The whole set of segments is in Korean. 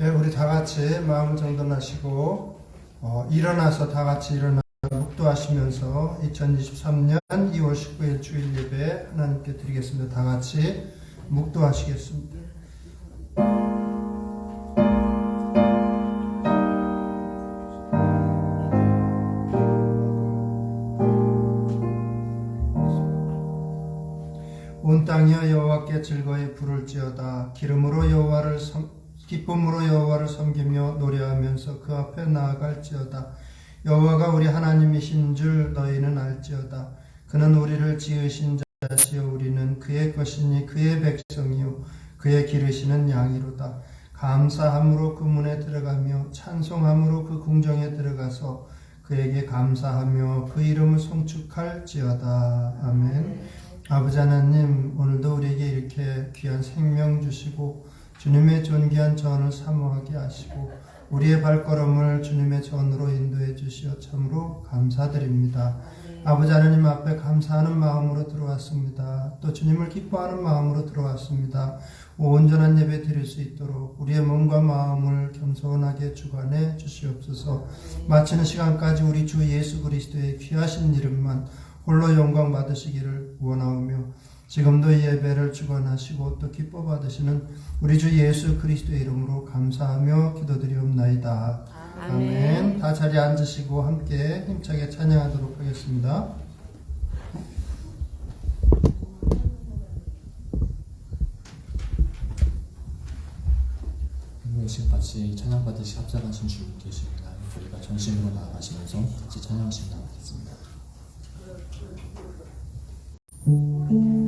네, 우리 다 같이 마음 정돈하시고 일어나서 다 같이 일어나 묵도하시면서 2023년 2월 19일 주일 예배 하나님께 드리겠습니다. 다 같이 묵도하시겠습니다. 온 땅이여 여호와께 즐거이 부를지어다. 기쁨으로 여호와를 섬기며 노래하면서 그 앞에 나아갈지어다. 여호와가 우리 하나님이신 줄 너희는 알지어다. 그는 우리를 지으신 자시요 우리는 그의 것이니 그의 백성이요 그의 기르시는 양이로다. 감사함으로 그 문에 들어가며 찬송함으로 그 궁정에 들어가서 그에게 감사하며 그 이름을 송축할지어다. 아멘. 아버지 하나님, 오늘도 우리에게 이렇게 귀한 생명 주시고 주님의 존귀한 전을 사모하게 하시고 우리의 발걸음을 주님의 전으로 인도해 주시어 참으로 감사드립니다. 아버지 하나님 앞에 감사하는 마음으로 들어왔습니다. 또 주님을 기뻐하는 마음으로 들어왔습니다. 온전한 예배 드릴 수 있도록 우리의 몸과 마음을 겸손하게 주관해 주시옵소서. 마치는 시간까지 우리 주 예수 그리스도의 귀하신 이름만 홀로 영광 받으시기를 원하오며 지금도 이 예배를 주관하시고 또 기뻐 받으시는 우리 주 예수 그리스도의 이름으로 감사하며 기도드리옵나이다. 아멘. 다 자리에 앉으시고 함께 힘차게 찬양하도록 하겠습니다. 지금 같이 찬양 받으시 합작하신 주님 계십니다. 우리가 전심으로 나아가시면서 같이 찬양하시면 나가겠습니다. 회복하게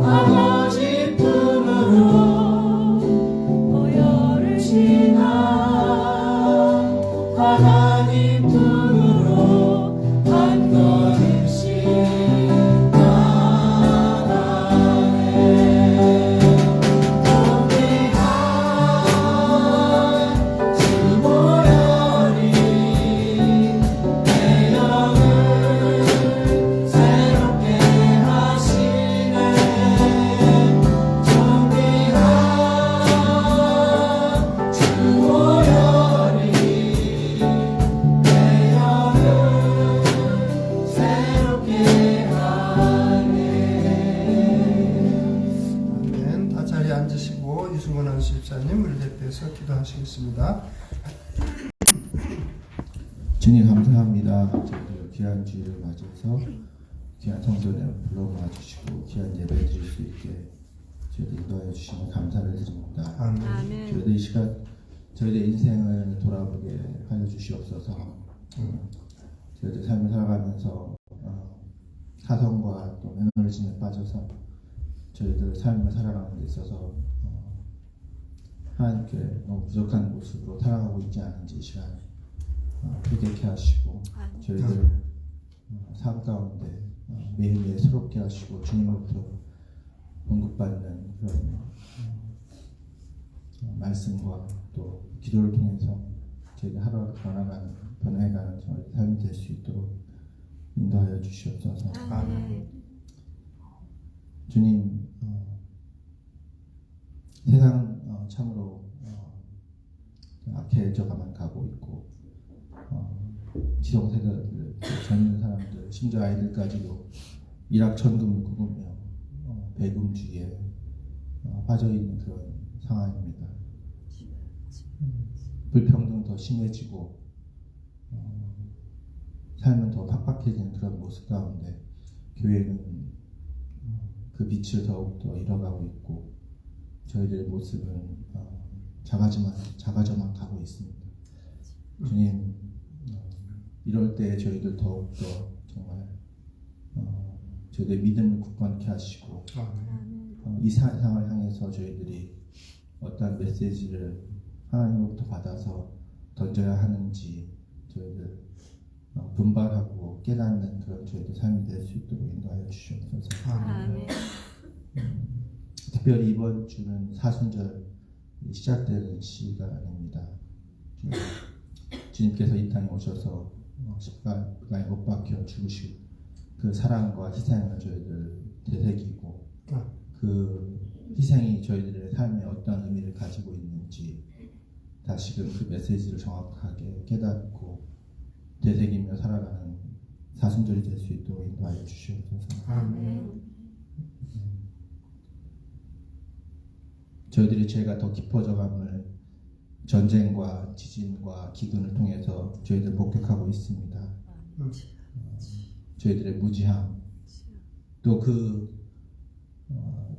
아버지 품으로 앉으시고 유승원 안수집사님 우리 대표해서 기도하시겠습니다. 주님 감사합니다. 저희들 귀한 주일을 맞아서 귀한 성전에 불러모아 주시고 귀한 예배 드릴 수 있게 저희들 인도하여 주시니 감사를 드립니다. 아멘. 저희들 이 시간 저희들 인생을 돌아보게 하여 주시옵소서. 저희들 삶을 살아가면서 사성과 또 매너리즘에 빠져서 저희들 삶을 살아가는 데 있어서 하나님께 너무 부족한 모습으로 살아가고 있지 않은지 이 시간 회개케 하시고 저희들 삶 가운데 매일매일 새롭게 하시고 주님으로부터 공급받는 그런 말씀과 또 기도를 통해서 저희들 하루하루 변해가는 저희 삶이 될 수 있도록 인도하여 주시옵소서. 아멘. 주님, 세상 참으로 악해져가만 가고 있고 지성세대들, 젊은 사람들, 심지어 아이들까지도 일확천금을 꾸며 배금주의에 빠져있는 그런 상황입니다. 불평등 더 심해지고 삶은 더 팍팍해지는 그런 모습 가운데 교회는 그 빛을 더욱더 잃어가고 있고 저희들의 모습은 작아져만 가고 있습니다. 주님, 이럴 때 저희들 더욱더 정말 저희들의 믿음을 굳건케 하시고 이 세상을 향해서 저희들이 어떤 메시지를 하나님으로부터 받아서 던져야 하는지 저희들 분발하고 깨닫는 그런 저희들 삶이 될 수 있도록 인도하여 주시옵소서. 아멘. 특별히 이번 주는 사순절 시작되는 시간입니다. 주님께서 이 땅에 오셔서 십자가에 못 박혀 죽으시고 그 사랑과 희생을 저희들 되새기고 그 희생이 저희들의 삶에 어떤 의미를 가지고 있는지 다시금 그 메시지를 정확하게 깨닫고 되새기며 살아가는 사순절이 될 수 있도록 인도하여 주시옵소서. 아멘. 저희들의 죄가 더 깊어져감을 전쟁과 지진과 기근을 통해서 저희들 목격하고 있습니다. 저희들의 무지함 또 그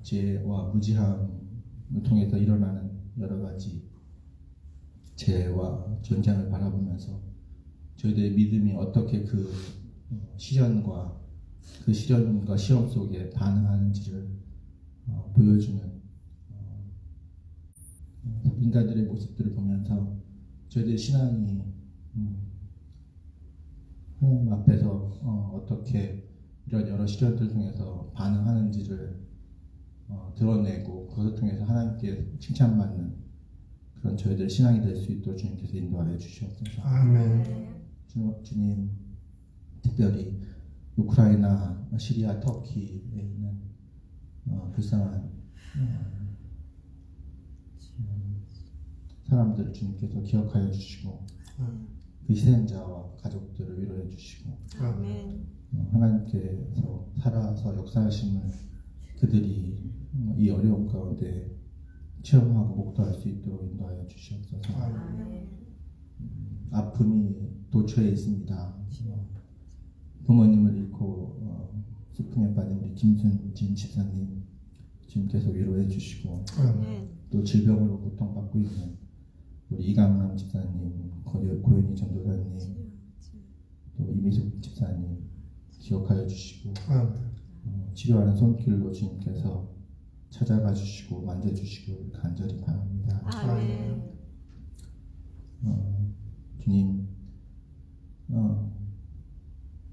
죄와 무지함을 통해서 일어나는 여러 가지 죄와 전쟁을 바라보면서 저희들의 믿음이 어떻게 그 시련과 시험 속에 반응하는지를 보여주는 인간들의 모습들을 보면서 저희들의 신앙이 하나님 앞에서 어떻게 이런 여러 시련들 통해서 반응하는지를 드러내고 그것을 통해서 하나님께 칭찬받는 그런 저희들의 신앙이 될 수 있도록 주님께서 인도하여 주시옵소서. 아멘. 주님, 특별히 우크라이나, 시리아, 터키에 있는 불쌍한 사람들을 주님께서 기억하여 주시고 그 희생자와 가족들을 위로해 주시고 하나님께서 살아서 역사하심을 그들이 이 어려움 가운데 체험하고 목도할 수 있도록 인도하여 주시옵소서. 아픔이 도처에 있습니다. 부모님을 잃고 슬픔에 빠진 우리 김순진 집사님 주님께서 위로해 주시고 또 질병으로 고통받고 있는 우리 이강남 집사님, 고현희 전도사님, 또 이미숙 집사님 기억하여 주시고 치료하는 손길로 주님께서 찾아가 주시고 만져주시고 간절히 바랍니다. 주님,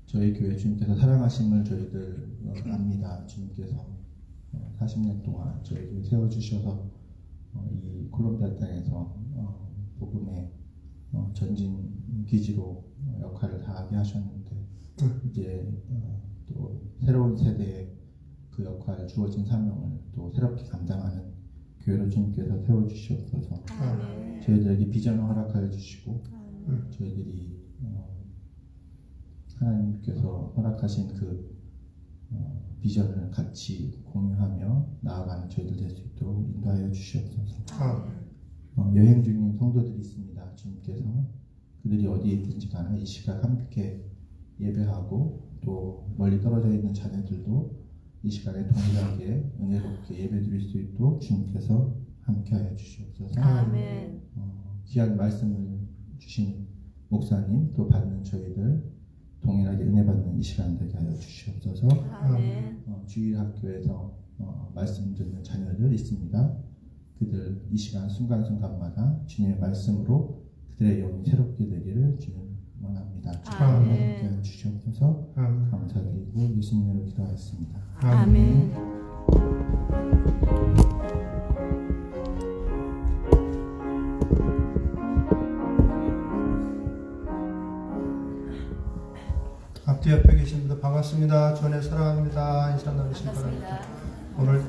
저희 교회 주님께서 사랑하심을 저희들 압니다. 주님께서 40년 동안 저희를 세워주셔서 이 콜롬비아 땅에서 복음의 전진 기지로 역할을 다하게 하셨는데 이제 또 새로운 세대에 그 역할 주어진 사명을 또 새롭게 감당하는 교회로 주님께서 세워주시옵소서. 저희들에게 비전을 허락하여 주시고 저희들이 하나님께서 허락하신 그 비전을 같이 공유하며 나아가는 저희들 될 수 있도록 인도하여 주시옵소서. 아멘. 여행 중인 성도들이 있습니다. 주님께서 그들이 어디에 있든지 간에 이 시간 함께 예배하고 또 멀리 떨어져 있는 자녀들도 이 시간에 동일하게 은혜롭게 예배드릴 수 있도록 주님께서 함께하여 주시옵소서. 아멘. 귀한 말씀을 주신 목사님 또 받는 저희들 동일하게 은혜 받는 이 시간 되게 하여 주시옵소서. 아멘. 주일학교에서 말씀 듣는 자녀들 있습니다. 그들 이 시간 순간순간마다 주님의 말씀으로 그들의 영이 새롭게 되기를 주님 원합니다. 아멘. 함께 하여 주시옵소서. 아멘. 감사드리고 예수님으로 기도하겠습니다. 아멘. 앞뒤 옆에 계신 분들 반갑습니다. 주안에 사랑합니다. 인사 나누시기 바랍니다. 오늘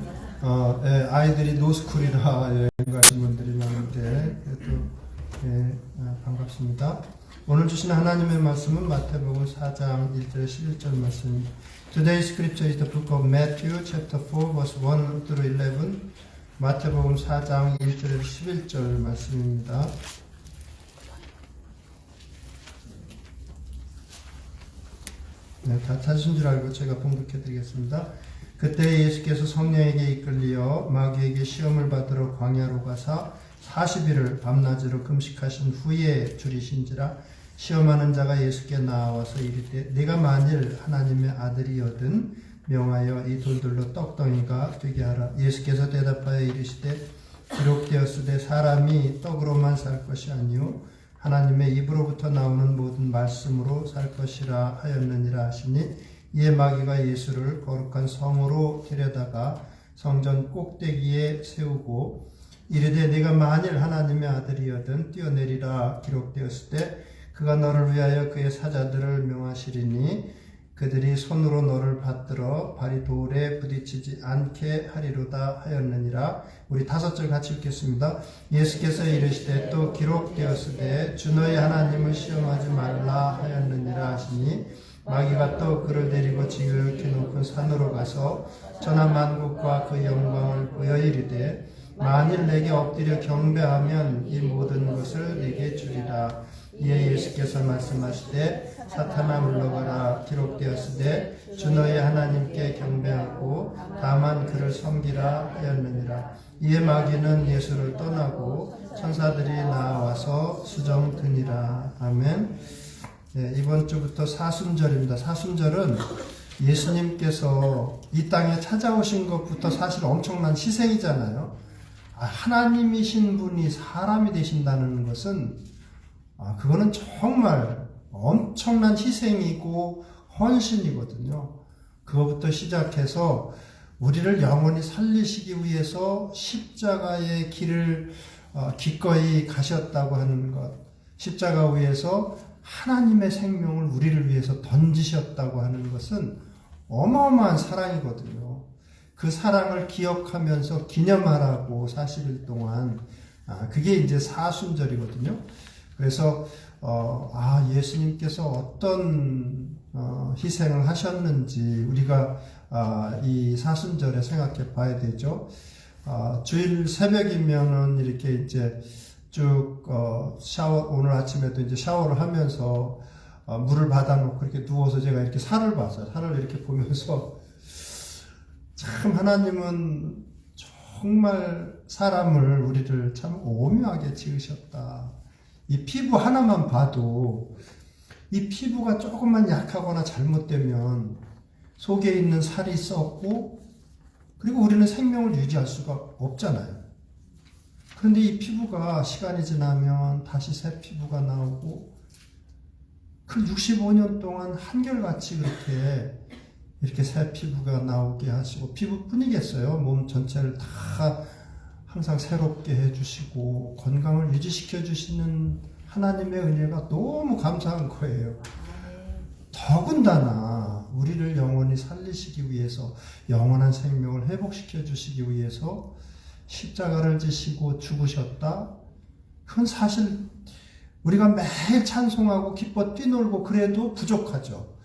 아이들이 노스쿨이라 여행 가신 분들이 많은데 그래도 반갑습니다. 오늘 주신 하나님의 말씀은 마태복음 4장 1절 11절 말씀입니다. Today's scripture is the book of Matthew chapter 4 verse 1 through 11. 마태복음 4장 1절에서 11절 말씀입니다. 네, 다 찾으신 줄 알고 제가 봉독해 드리겠습니다. 그때 예수께서 성령에게 이끌리어 마귀에게 시험을 받으러 광야로 가사 40일을 밤낮으로 금식하신 후에 줄이신지라 시험하는 자가 예수께 나와서 이르되 네가 만일 하나님의 아들이거든 명하여 이 돌들로 떡덩이가 되게 하라. 예수께서 대답하여 이르시되 기록되었으되 사람이 떡으로만 살 것이 아니요 하나님의 입으로부터 나오는 모든 말씀으로 살 것이라 하였느니라 하시니 이에 마귀가 예수를 거룩한 성으로 데려다가 성전 꼭대기에 세우고 이르되 네가 만일 하나님의 아들이거든 뛰어내리라. 기록되었을 때 그가 너를 위하여 그의 사자들을 명하시리니 그들이 손으로 너를 받들어 발이 돌에 부딪히지 않게 하리로다 하였느니라. 우리 5절 같이 읽겠습니다. 예수께서 이르시되 또 기록되었으되 주 너희 하나님을 시험하지 말라 하였느니라 하시니 마귀가 또 그를 데리고 지극히 높은 산으로 가서 천하 만국과 그 영광을 보여 이르되 만일 내게 엎드려 경배하면 이 모든 것을 내게 주리라. 이에 예수께서 말씀하시되 사탄아 물러가라. 기록되었으되 주 너희 하나님께 경배하고 다만 그를 섬기라 하였느니라. 이에 마귀는 예수를 떠나고 천사들이 나와서 수정드니라. 아멘. 네, 이번 주부터 사순절입니다. 사순절은 예수님께서 이 땅에 찾아오신 것부터 사실 엄청난 희생이잖아요. 하나님이신 분이 사람이 되신다는 것은 그거는 정말 엄청난 희생이고 헌신이거든요. 그거부터 시작해서 우리를 영원히 살리시기 위해서 십자가의 길을 기꺼이 가셨다고 하는 것, 십자가 위에서 하나님의 생명을 우리를 위해서 던지셨다고 하는 것은 어마어마한 사랑이거든요. 그 사랑을 기억하면서 기념하라고 40일 동안 그게 이제 사순절이거든요. 그래서 예수님께서 어떤 희생을 하셨는지 우리가 이 사순절에 생각해 봐야 되죠. 주일 새벽이면은 이렇게 이제 쭉 샤워, 오늘 아침에도 이제 샤워를 하면서 물을 받아놓고 이렇게 누워서 제가 이렇게 살을 봤어요. 살을 이렇게 보면서 참 하나님은 정말 사람을 우리를 참 오묘하게 지으셨다. 이 피부 하나만 봐도 이 피부가 조금만 약하거나 잘못되면 속에 있는 살이 썩고 그리고 우리는 생명을 유지할 수가 없잖아요. 그런데 이 피부가 시간이 지나면 다시 새 피부가 나오고 그 65년 동안 한결같이 이렇게 새 피부가 나오게 하시고 피부뿐이겠어요. 몸 전체를 다 항상 새롭게 해주시고 건강을 유지시켜 주시는 하나님의 은혜가 너무 감사한 거예요. 더군다나 우리를 영원히 살리시기 위해서 영원한 생명을 회복시켜 주시기 위해서 십자가를 지시고 죽으셨다. 그건 사실 우리가 매일 찬송하고 기뻐 뛰놀고 그래도 부족하죠.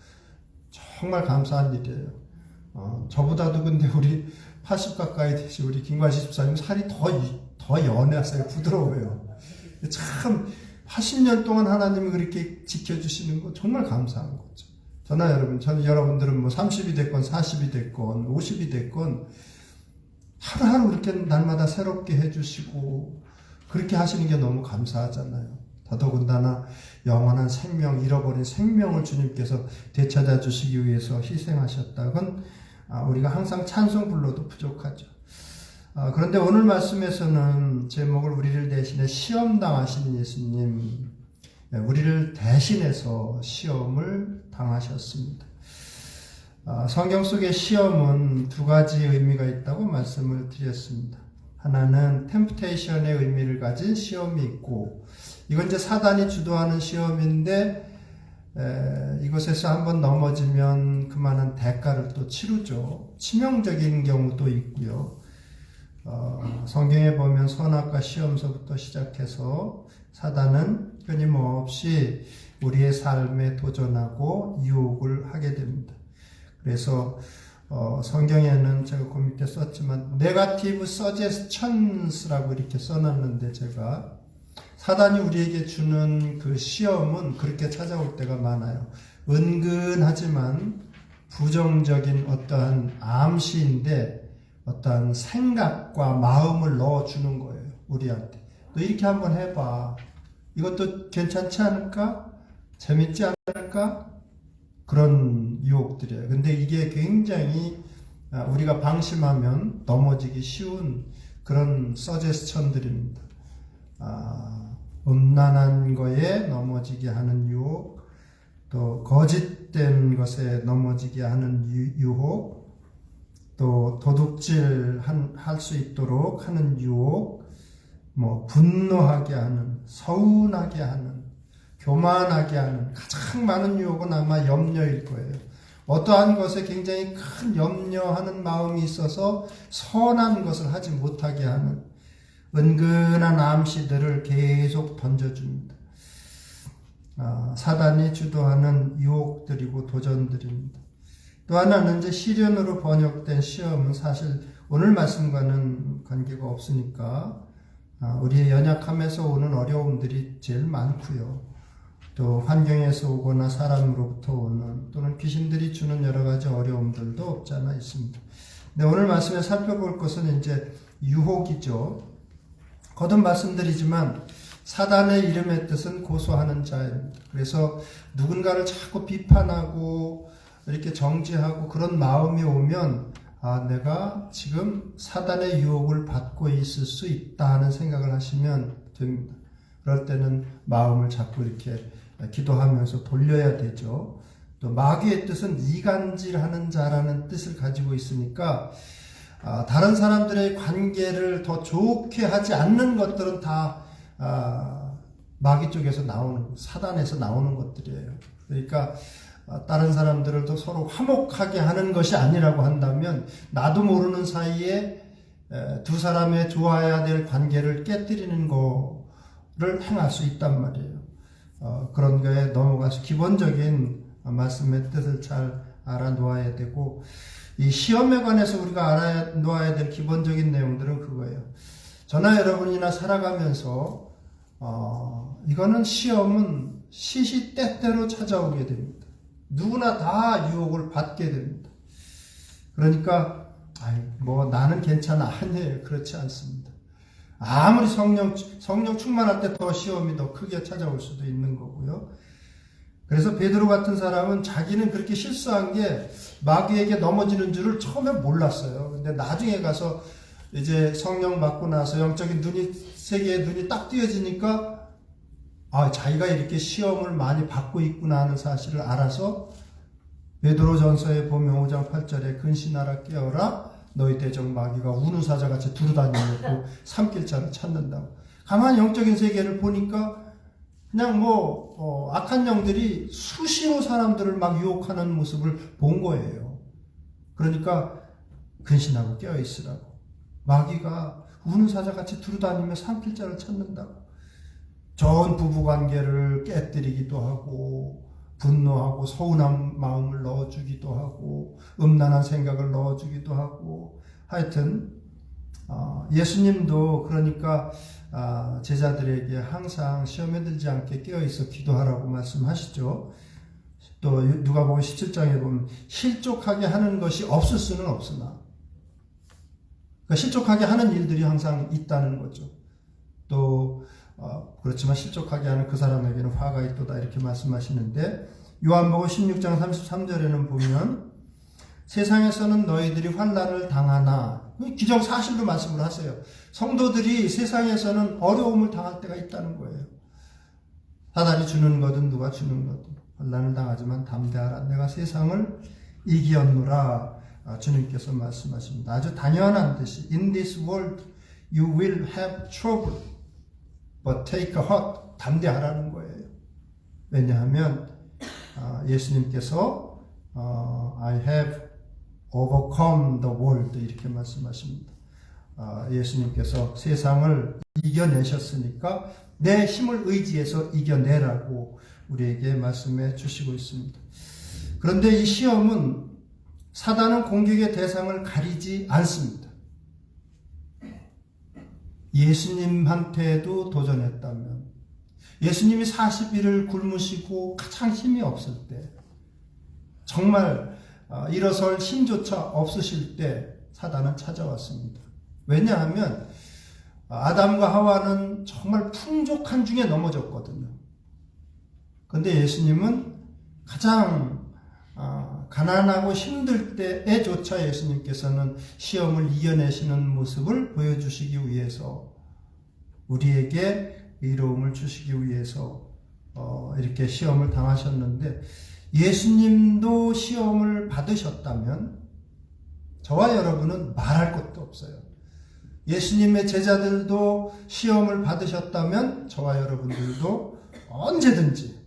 정말 감사한 일이에요. 저보다도 근데 우리 80 가까이 되시 우리 김관식 집사님 살이 더 연하세요. 부드러워요. 참 80년 동안 하나님이 그렇게 지켜주시는 거 정말 감사한 거죠. 저는 여러분들은 뭐 30이 됐건 40이 됐건 50이 됐건 하루하루 그렇게 날마다 새롭게 해주시고 그렇게 하시는 게 너무 감사하잖아요. 더더군다나 영원한 생명, 잃어버린 생명을 주님께서 되찾아 주시기 위해서 희생하셨다건 우리가 항상 찬송 불러도 부족하죠. 그런데 오늘 말씀에서는 제목을 우리를 대신해 시험당하신 예수님, 우리를 대신해서 시험을 당하셨습니다. 성경 속의 시험은 두 가지 의미가 있다고 말씀을 드렸습니다. 하나는 템프테이션의 의미를 가진 시험이 있고, 이건 이제 사단이 주도하는 시험인데 이것에서 한번 넘어지면 그만한 대가를 또 치르죠. 치명적인 경우도 있고요. 성경에 보면 선악과 시험서부터 시작해서 사단은 끊임없이 우리의 삶에 도전하고 유혹을 하게 됩니다. 그래서 성경에는 제가 그 밑에 썼지만 네거티브 서제스천스라고 이렇게 써놨는데, 제가 사단이 우리에게 주는 그 시험은 그렇게 찾아올 때가 많아요. 은근하지만 부정적인 어떠한 암시인데 어떠한 생각과 마음을 넣어주는 거예요. 우리한테. 너 이렇게 한번 해봐. 이것도 괜찮지 않을까? 재밌지 않을까? 그런 유혹들이에요. 근데 이게 굉장히 우리가 방심하면 넘어지기 쉬운 그런 서제스천들입니다. 음란한 거에 넘어지게 하는 유혹, 또 거짓된 것에 넘어지게 하는 유혹, 또 도둑질 할 수 있도록 하는 유혹, 뭐 분노하게 하는, 서운하게 하는, 교만하게 하는 가장 많은 유혹은 아마 염려일 거예요. 어떠한 것에 굉장히 큰 염려하는 마음이 있어서 선한 것을 하지 못하게 하는 은근한 암시들을 계속 던져줍니다. 사단이 주도하는 유혹들이고 도전들입니다. 또 하나는 이제 시련으로 번역된 시험은 사실 오늘 말씀과는 관계가 없으니까 우리의 연약함에서 오는 어려움들이 제일 많고요. 또 환경에서 오거나 사람으로부터 오는 또는 귀신들이 주는 여러 가지 어려움들도 없지 않아 있습니다. 근데 오늘 말씀에 살펴볼 것은 이제 유혹이죠. 거듭 말씀드리지만 사단의 이름의 뜻은 고소하는 자입니다. 그래서 누군가를 자꾸 비판하고 이렇게 정죄하고 그런 마음이 오면 내가 지금 사단의 유혹을 받고 있을 수 있다 하는 생각을 하시면 됩니다. 그럴 때는 마음을 자꾸 이렇게 기도하면서 돌려야 되죠. 또 마귀의 뜻은 이간질하는 자라는 뜻을 가지고 있으니까 다른 사람들의 관계를 더 좋게 하지 않는 것들은 다 마귀 쪽에서 나오는, 사단에서 나오는 것들이에요. 그러니까 다른 사람들을 더 서로 화목하게 하는 것이 아니라고 한다면 나도 모르는 사이에 두 사람의 좋아야 될 관계를 깨뜨리는 거를 행할 수 있단 말이에요. 그런 거에 넘어가서 기본적인 말씀의 뜻을 잘 알아놓아야 되고, 이 시험에 관해서 우리가 알아놓아야 될 기본적인 내용들은 그거예요. 저나 여러분이나 살아가면서 이거는 시험은 시시때때로 찾아오게 됩니다. 누구나 다 유혹을 받게 됩니다. 그러니까 나는 괜찮아. 아니에요. 그렇지 않습니다. 아무리 성령 충만할 때 더 시험이 더 크게 찾아올 수도 있는 거고요. 그래서 베드로 같은 사람은 자기는 그렇게 실수한 게 마귀에게 넘어지는 줄을 처음에 몰랐어요. 근데 나중에 가서 이제 성령 받고 나서 영적인 세계의 눈이 딱 띄어지니까 자기가 이렇게 시험을 많이 받고 있구나 하는 사실을 알아서 베드로전서에 보면 5장 8절에 근신하라 깨어라 너희 대적 마귀가 우는 사자같이 두루다니고 삼킬 자를 찾는다고. 가만히 영적인 세계를 보니까 그냥 악한 영들이 수시로 사람들을 막 유혹하는 모습을 본 거예요. 그러니까 근신하고 깨어있으라고. 마귀가 우는 사자같이 두루다니며 삼킬 자를 찾는다고. 좋은 부부관계를 깨뜨리기도 하고 분노하고 서운한 마음을 넣어주기도 하고 음란한 생각을 넣어주기도 하고 하여튼 예수님도 그러니까 제자들에게 항상 시험에 들지 않게 깨어있어 기도하라고 말씀하시죠. 또 누가복음 17장에 보면 실족하게 하는 것이 없을 수는 없으나, 그러니까 실족하게 하는 일들이 항상 있다는 거죠. 또 그렇지만 실족하게 하는 그 사람에게는 화가 있도다 이렇게 말씀하시는데, 요한복음 16장 33절에는 보면 세상에서는 너희들이 환난을 당하나, 기정사실로 말씀을 하세요. 성도들이 세상에서는 어려움을 당할 때가 있다는 거예요. 사단이 주는 거든 누가 주는 거든 환난을 당하지만 담대하라, 내가 세상을 이기었노라. 주님께서 말씀하십니다. 아주 당연한 듯이 In this world you will have trouble but take a heart, 담대하라는 거예요. 왜냐하면 예수님께서 I have overcome the world 이렇게 말씀하십니다. 예수님께서 세상을 이겨내셨으니까 내 힘을 의지해서 이겨내라고 우리에게 말씀해 주시고 있습니다. 그런데 이 시험은 사단은 공격의 대상을 가리지 않습니다. 예수님한테도 도전했다면, 예수님이 40일을 굶으시고 가장 힘이 없을 때, 정말 일어설 힘조차 없으실 때 사단은 찾아왔습니다. 왜냐하면 아담과 하와는 정말 풍족한 중에 넘어졌거든요. 그런데 예수님은 가장 가난하고 힘들 때에조차 예수님께서는 시험을 이겨내시는 모습을 보여주시기 위해서, 우리에게 의로움을 주시기 위해서 이렇게 시험을 당하셨는데, 예수님도 시험을 받으셨다면 저와 여러분은 말할 것도 없어요. 예수님의 제자들도 시험을 받으셨다면 저와 여러분들도 언제든지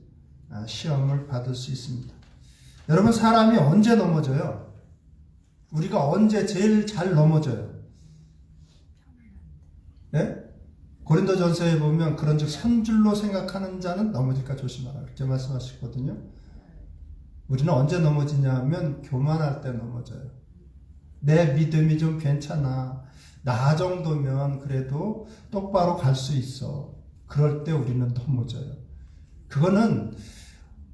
시험을 받을 수 있습니다. 여러분, 사람이 언제 넘어져요? 우리가 언제 제일 잘 넘어져요? 네? 고린도전서에 보면 그런즉 선줄로 생각하는 자는 넘어질까 조심하라 이렇게 말씀하시거든요. 우리는 언제 넘어지냐 하면 교만할 때 넘어져요. 내 믿음이 좀 괜찮아, 나 정도면 그래도 똑바로 갈 수 있어, 그럴 때 우리는 넘어져요. 그거는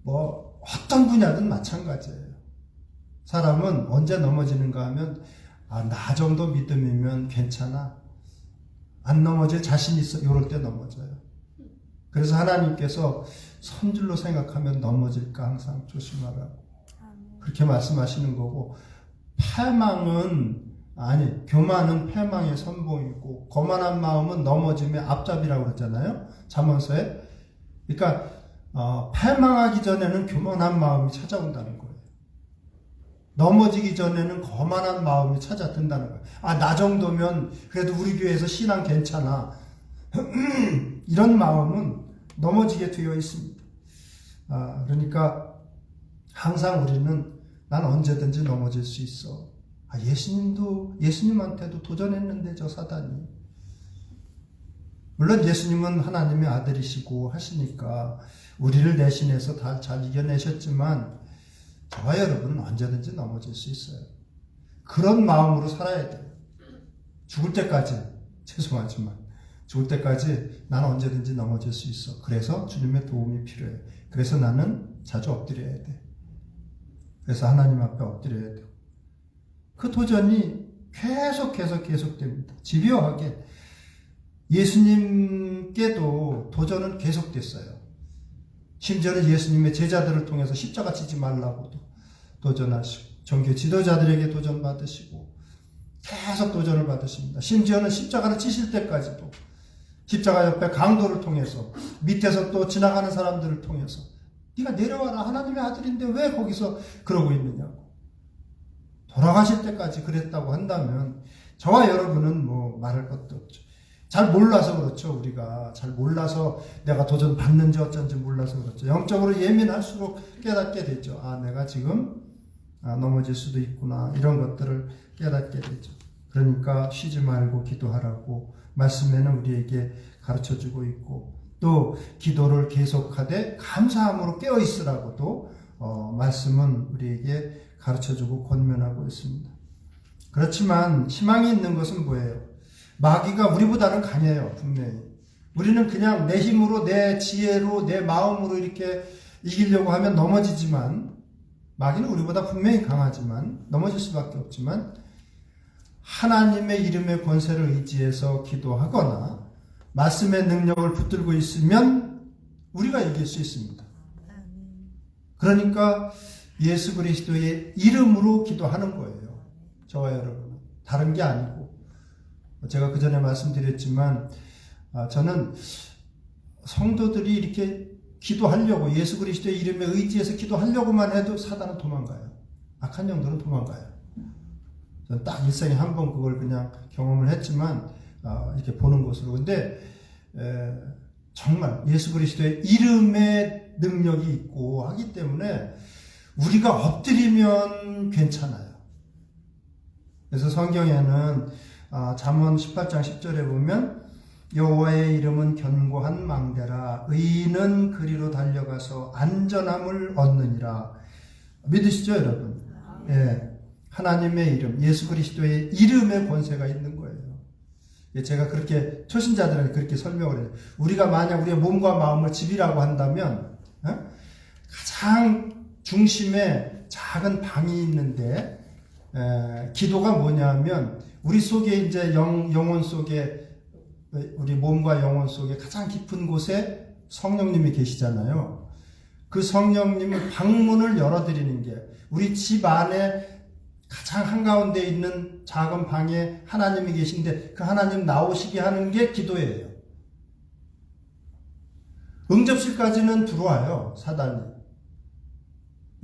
어떤 분야든 마찬가지예요. 사람은 언제 넘어지는가 하면 나 정도 믿음이면 괜찮아, 안 넘어질 자신 있어, 이럴 때 넘어져요. 그래서 하나님께서 선줄로 생각하면 넘어질까 항상 조심하라고 그렇게 말씀하시는 거고, 교만은 패망의 선봉이고 거만한 마음은 넘어짐의 앞잡이라고 그러잖아요, 잠언서에. 그러니까 패망하기 전에는 교만한 마음이 찾아온다는 거예요. 넘어지기 전에는 거만한 마음이 찾아든다는 거예요. 나 정도면 그래도 우리 교회에서 신앙 괜찮아. 이런 마음은 넘어지게 되어 있습니다. 그러니까 항상 우리는 난 언제든지 넘어질 수 있어. 예수님한테도 도전했는데 저 사단이. 물론 예수님은 하나님의 아들이시고 하시니까 우리를 대신해서 다 잘 이겨내셨지만 저와 여러분은 언제든지 넘어질 수 있어요. 그런 마음으로 살아야 돼요. 죽을 때까지, 죄송하지만 죽을 때까지 난 언제든지 넘어질 수 있어. 그래서 주님의 도움이 필요해. 그래서 나는 자주 엎드려야 돼. 그래서 하나님 앞에 엎드려야 돼요. 그 도전이 계속됩니다. 집요하게. 예수님께도 도전은 계속됐어요. 심지어는 예수님의 제자들을 통해서 십자가 지지 말라고도 도전하시고, 종교 지도자들에게 도전받으시고, 계속 도전을 받으십니다. 심지어는 십자가를 지실 때까지도 십자가 옆에 강도를 통해서, 밑에서 또 지나가는 사람들을 통해서 네가 내려와라, 하나님의 아들인데 왜 거기서 그러고 있느냐고, 돌아가실 때까지 그랬다고 한다면 저와 여러분은 말할 것도 없죠. 잘 몰라서 그렇죠. 우리가 잘 몰라서, 내가 도전 받는지 어쩐지 몰라서 그렇죠. 영적으로 예민할수록 깨닫게 되죠. 내가 지금 넘어질 수도 있구나, 이런 것들을 깨닫게 되죠. 그러니까 쉬지 말고 기도하라고 말씀에는 우리에게 가르쳐주고 있고, 또 기도를 계속하되 감사함으로 깨어있으라고도 말씀은 우리에게 가르쳐주고 권면하고 있습니다. 그렇지만 희망이 있는 것은 뭐예요? 마귀가 우리보다는 강해요, 분명히. 우리는 그냥 내 힘으로, 내 지혜로, 내 마음으로 이렇게 이기려고 하면 넘어지지만, 마귀는 우리보다 분명히 강하지만, 넘어질 수밖에 없지만, 하나님의 이름의 권세를 의지해서 기도하거나, 말씀의 능력을 붙들고 있으면, 우리가 이길 수 있습니다. 그러니까 예수 그리스도의 이름으로 기도하는 거예요. 저와 여러분은. 다른 게 아니고. 제가 그 전에 말씀드렸지만, 저는 성도들이 이렇게 기도하려고, 예수 그리스도의 이름에 의지해서 기도하려고만 해도 사단은 도망가요. 악한 영들은 도망가요. 저는 딱 일생에 한 번 그걸 그냥 경험을 했지만, 이렇게 보는 것으로. 근데, 정말 예수 그리스도의 이름의 능력이 있고 하기 때문에 우리가 엎드리면 괜찮아요. 그래서 성경에는 잠언 18장 10절에 보면 여호와의 이름은 견고한 망대라 의인은 그리로 달려가서 안전함을 얻느니라. 믿으시죠, 여러분? 예, 하나님의 이름, 예수 그리스도의 이름의 권세가 있는 거예요. 제가 그렇게 초신자들한테 그렇게 설명을 해요. 우리가 만약 우리의 몸과 마음을 집이라고 한다면 가장 중심에 작은 방이 있는데 기도가 뭐냐면 우리 속에 이제 영혼 속에 우리 몸과 영혼 속에 가장 깊은 곳에 성령님이 계시잖아요. 그 성령님을 방문을 열어드리는 게 우리 집 안에 가장 한가운데 있는 작은 방에 하나님이 계신데 그 하나님 나오시게 하는 게 기도예요. 응접실까지는 들어와요, 사단이.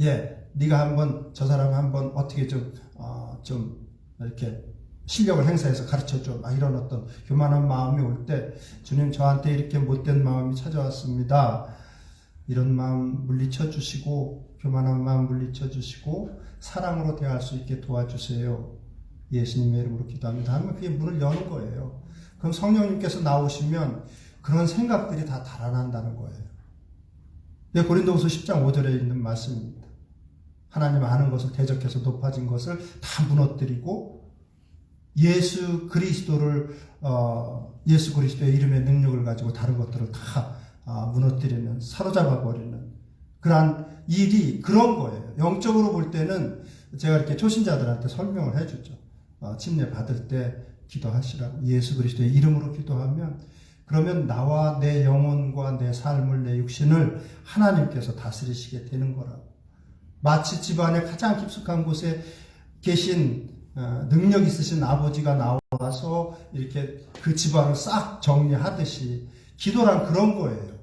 예, 네가 한번 저 사람 한번 어떻게 좀 이렇게 실력을 행사해서 가르쳐줘. 막 이런 어떤 교만한 마음이 올 때 주님 저한테 이렇게 못된 마음이 찾아왔습니다. 이런 마음 물리쳐 주시고 교만한 마음 물리쳐 주시고 사랑으로 대할 수 있게 도와주세요. 예수님의 이름으로 기도합니다 하면 그게 문을 여는 거예요. 그럼 성령님께서 나오시면 그런 생각들이 다 달아난다는 거예요. 고린도후서 10장 5절에 있는 말씀입니다. 하나님 아는 것을 대적해서 높아진 것을 다 무너뜨리고 예수 그리스도의 이름의 능력을 가지고 다른 것들을 다 무너뜨리는, 사로잡아 버리는 그러한 일이 그런 거예요. 영적으로 볼 때는 제가 이렇게 초신자들한테 설명을 해주죠. 침례 받을 때 기도하시라고. 예수 그리스도의 이름으로 기도하면 그러면 나와 내 영혼과 내 삶을, 내 육신을 하나님께서 다스리시게 되는 거라고. 마치 집안의 가장 깊숙한 곳에 계신 능력 있으신 아버지가 나와서 이렇게 그 집안을 싹 정리하듯이 기도란 그런 거예요.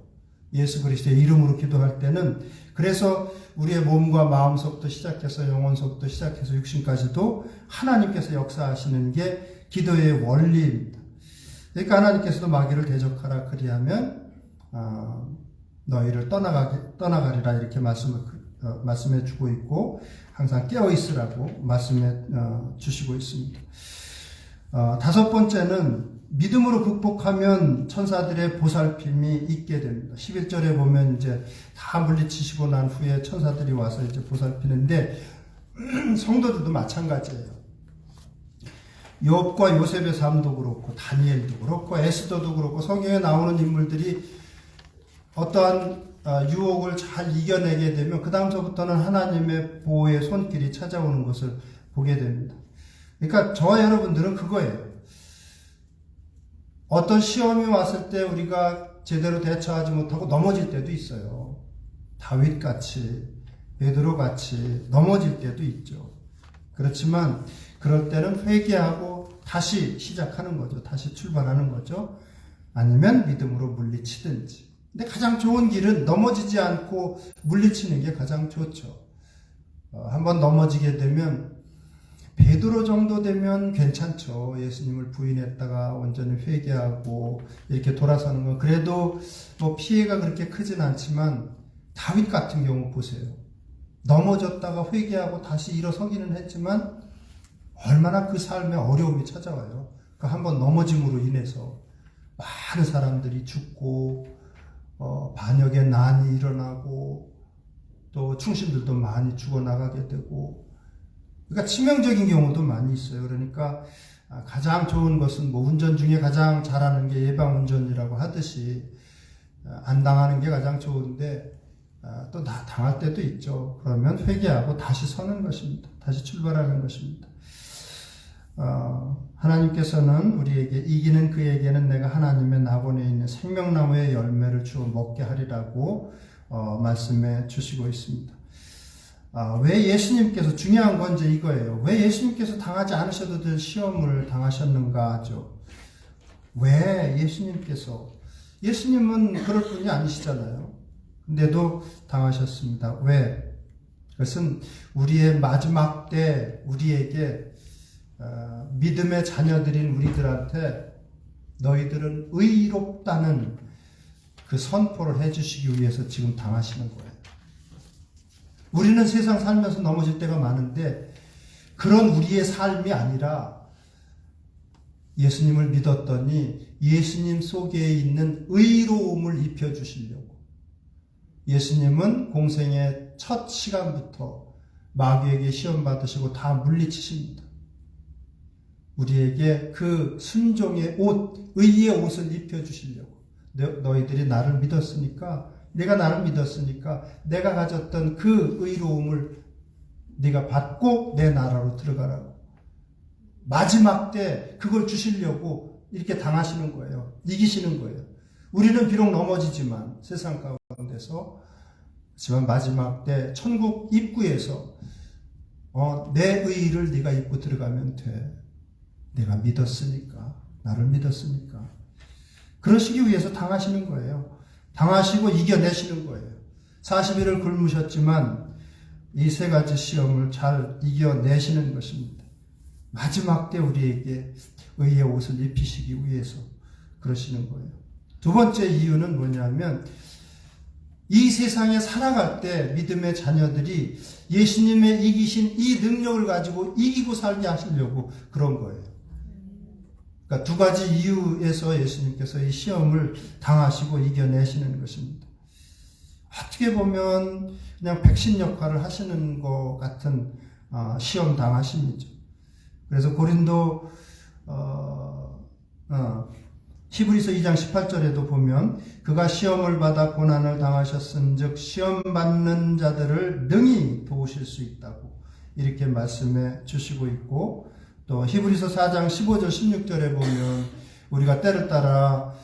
예수 그리스도의 이름으로 기도할 때는 그래서 우리의 몸과 마음속부터 시작해서 영혼속부터 시작해서 육신까지도 하나님께서 역사하시는 게 기도의 원리입니다. 그러니까 하나님께서도 마귀를 대적하라 그리하면 너희를 떠나가리라 이렇게 말씀해 주고 있고 항상 깨어 있으라고 말씀해 주시고 있습니다. 다섯 번째는 믿음으로 극복하면 천사들의 보살핌이 있게 됩니다. 11절에 보면 이제 다 물리치시고 난 후에 천사들이 와서 이제 보살피는데 성도들도 마찬가지예요. 욥과 요셉의 삶도 그렇고 다니엘도 그렇고 에스더도 그렇고 성경에 나오는 인물들이 어떠한 유혹을 잘 이겨내게 되면 그 다음서부터는 하나님의 보호의 손길이 찾아오는 것을 보게 됩니다. 그러니까 저와 여러분들은 그거예요. 어떤 시험이 왔을 때 우리가 제대로 대처하지 못하고 넘어질 때도 있어요. 다윗같이, 베드로같이 넘어질 때도 있죠. 그렇지만 그럴 때는 회개하고 다시 시작하는 거죠. 다시 출발하는 거죠. 아니면 믿음으로 물리치든지. 근데 가장 좋은 길은 넘어지지 않고 물리치는 게 가장 좋죠. 한번 넘어지게 되면 베드로 정도 되면 괜찮죠. 예수님을 부인했다가 온전히 회개하고 이렇게 돌아서는 건 그래도 뭐 피해가 그렇게 크진 않지만 다윗 같은 경우 보세요. 넘어졌다가 회개하고 다시 일어서기는 했지만 얼마나 그 삶에 어려움이 찾아와요. 그 한번 넘어짐으로 인해서 많은 사람들이 죽고 반역의 난이 일어나고 또 충신들도 많이 죽어나가게 되고 그러니까 치명적인 경우도 많이 있어요. 그러니까 가장 좋은 것은 뭐 운전 중에 가장 잘하는 게 예방 운전이라고 하듯이 안 당하는 게 가장 좋은데 또 당할 때도 있죠. 그러면 회개하고 다시 서는 것입니다. 다시 출발하는 것입니다. 하나님께서는 우리에게 이기는 그에게는 내가 하나님의 낙원에 있는 생명나무의 열매를 주어 먹게 하리라고 말씀해 주시고 있습니다. 왜 예수님께서, 중요한 건 이제 이거예요. 왜 예수님께서 당하지 않으셔도 될 시험을 당하셨는가 하죠. 왜 예수님은 그럴 분이 아니시잖아요. 근데도 당하셨습니다. 왜? 그것은 우리의 마지막 때 우리에게 믿음의 자녀들인 우리들한테 너희들은 의롭다는 그 선포를 해주시기 위해서 지금 당하시는 거예요. 우리는 세상 살면서 넘어질 때가 많은데 그런 우리의 삶이 아니라 예수님을 믿었더니 예수님 속에 있는 의로움을 입혀주시려고. 예수님은 공생의 첫 시간부터 마귀에게 시험 받으시고 다 물리치십니다. 우리에게 그 순종의 옷, 의의 옷을 입혀주시려고. 너희들이 나를 믿었으니까, 내가 나를 믿었으니까 내가 가졌던 그 의로움을 네가 받고 내 나라로 들어가라고. 마지막 때 그걸 주시려고 이렇게 당하시는 거예요. 이기시는 거예요. 우리는 비록 넘어지지만 세상 가운데서, 하지만 마지막 때 천국 입구에서 내 의를 네가 입고 들어가면 돼. 내가 믿었으니까, 나를 믿었으니까. 그러시기 위해서 당하시는 거예요. 당하시고 이겨내시는 거예요. 40일을 굶으셨지만 이 세 가지 시험을 잘 이겨내시는 것입니다. 마지막 때 우리에게 의의 옷을 입히시기 위해서 그러시는 거예요. 두 번째 이유는 뭐냐면 이 세상에 살아갈 때 믿음의 자녀들이 예수님의 이기신 이 능력을 가지고 이기고 살게 하시려고 그런 거예요. 그러니까 두 가지 이유에서 예수님께서 이 시험을 당하시고 이겨내시는 것입니다. 어떻게 보면 그냥 백신 역할을 하시는 것 같은 시험 당하심이죠. 그래서 고린도 히브리서 2장 18절에도 보면 그가 시험을 받아 고난을 당하셨은즉 시험 받는 자들을 능히 도우실 수 있다고 이렇게 말씀해 주시고 있고, 또 히브리서 4장 15절 16절에 보면 우리가 때를 따라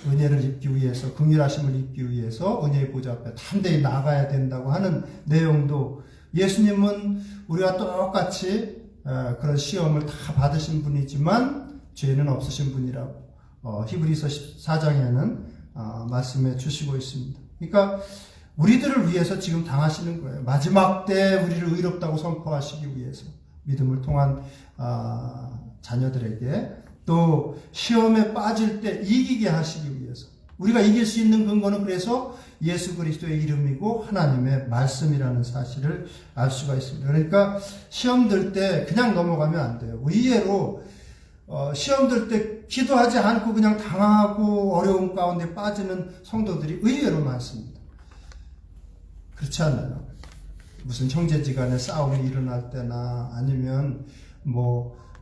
은혜를 입기 위해서, 긍휼하심을 입기 위해서 은혜의 보좌 앞에 담대히 나가야 된다고 하는 내용도, 예수님은 우리와 똑같이 그런 시험을 다 받으신 분이지만 죄는 없으신 분이라고 히브리서 4장에는 말씀해 주시고 있습니다. 그러니까 우리들을 위해서 지금 당하시는 거예요. 마지막 때 우리를 의롭다고 선포하시기 위해서, 믿음을 통한 자녀들에게, 또 시험에 빠질 때 이기게 하시기 위해서. 우리가 이길 수 있는 근거는 그래서 예수 그리스도의 이름이고 하나님의 말씀이라는 사실을 알 수가 있습니다. 그러니까 시험 들 때 그냥 넘어가면 안 돼요. 의외로 시험 들 때 기도하지 않고 그냥 당하고 어려움 가운데 빠지는 성도들이 의외로 많습니다. 그렇지 않나요? 무슨 형제지간에 싸움이 일어날 때나 아니면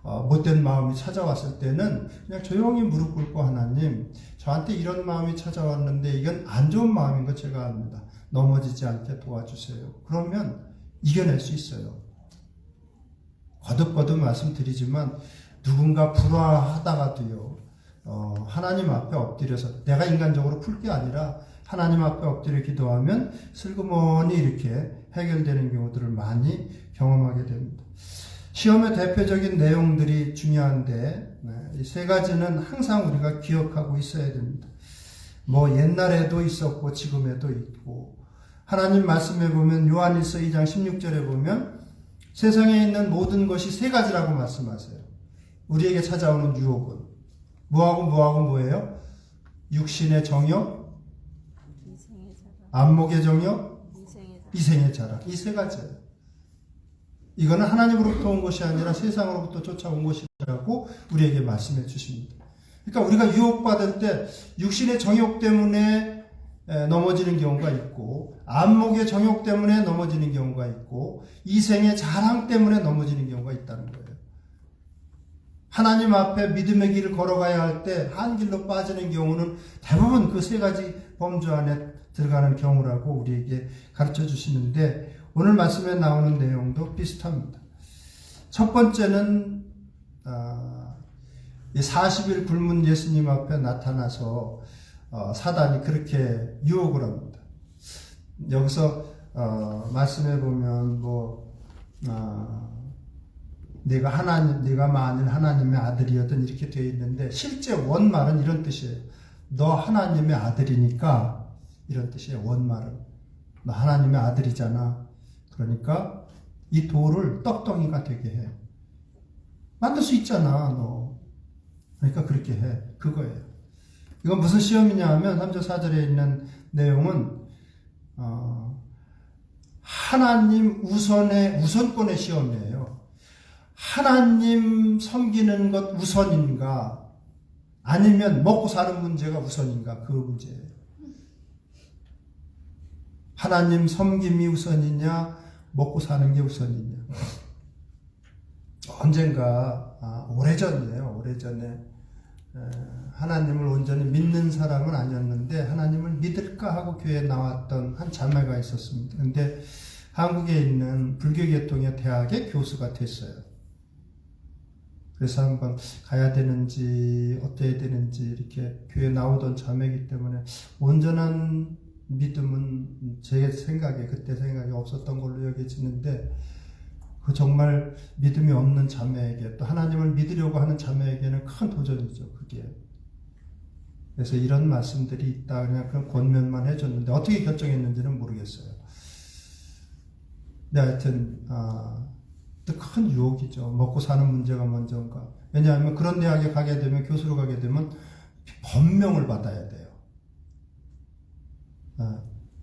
못된 마음이 찾아왔을 때는 그냥 조용히 무릎 꿇고, 하나님, 저한테 이런 마음이 찾아왔는데 이건 안 좋은 마음인 거 제가 압니다. 넘어지지 않게 도와주세요. 그러면 이겨낼 수 있어요. 거듭거듭 말씀드리지만 누군가 불화하다가도요, 하나님 앞에 엎드려서, 내가 인간적으로 풀 게 아니라 하나님 앞에 엎드려 기도하면 슬그머니 이렇게 해결되는 경우들을 많이 경험하게 됩니다. 시험의 대표적인 내용들이 중요한데 이 세 가지는 항상 우리가 기억하고 있어야 됩니다. 옛날에도 있었고 지금에도 있고, 하나님 말씀에 보면 요한일서 2장 16절에 보면 세상에 있는 모든 것이 세 가지라고 말씀하세요. 우리에게 찾아오는 유혹은 뭐예요? 육신의 정욕, 안목의 정욕, 이생의 자랑. 이 세 가지예요. 이거는 하나님으로부터 온 것이 아니라 세상으로부터 쫓아온 것이라고 우리에게 말씀해 주십니다. 그러니까 우리가 유혹받을 때 육신의 정욕 때문에 넘어지는 경우가 있고, 안목의 정욕 때문에 넘어지는 경우가 있고, 이생의 자랑 때문에 넘어지는 경우가 있다는 거예요. 하나님 앞에 믿음의 길을 걸어가야 할 때 한 길로 빠지는 경우는 대부분 그 세 가지 범주 안에 들어가는 경우라고 우리에게 가르쳐 주시는데, 오늘 말씀에 나오는 내용도 비슷합니다. 첫 번째는 40일 굶은 예수님 앞에 나타나서 사단이 그렇게 유혹을 합니다. 여기서 말씀해 보면 네가 만일 하나님의 아들이었던 이렇게 되어 있는데, 실제 원말은 이런 뜻이에요. 너 하나님의 아들이니까, 이런 뜻이에요. 원말은 너 하나님의 아들이잖아. 그러니까 이 돌을 떡덩이가 되게 해. 만들 수 있잖아, 너. 그러니까 그렇게 해. 그거예요. 이건 무슨 시험이냐 하면 3절 4절에 있는 내용은 하나님 우선권의 시험이에요. 하나님 섬기는 것 우선인가, 아니면 먹고 사는 문제가 우선인가, 그 문제예요. 하나님 섬김이 우선이냐, 먹고 사는 게 우선이냐. 언젠가 오래전이에요. 오래전에 하나님을 온전히 믿는 사람은 아니었는데 하나님을 믿을까 하고 교회에 나왔던 한 자매가 있었습니다. 근데 한국에 있는 불교 계통의 대학의 교수가 됐어요. 그래서 한번 가야 되는지 어때야 되는지 이렇게 교회에 나오던 자매이기 때문에 온전한 믿음은 제 생각에, 그때 생각이 없었던 걸로 여겨지는데, 그 정말 믿음이 없는 자매에게, 또 하나님을 믿으려고 하는 자매에게는 큰 도전이죠, 그게. 그래서 이런 말씀들이 있다, 그냥 그런 권면만 해줬는데 어떻게 결정했는지는 모르겠어요. 근데 하여튼 또 큰 유혹이죠. 먹고 사는 문제가 먼저인가. 왜냐하면 그런 대학에 가게 되면, 교수로 가게 되면 법명을 받아야 돼요.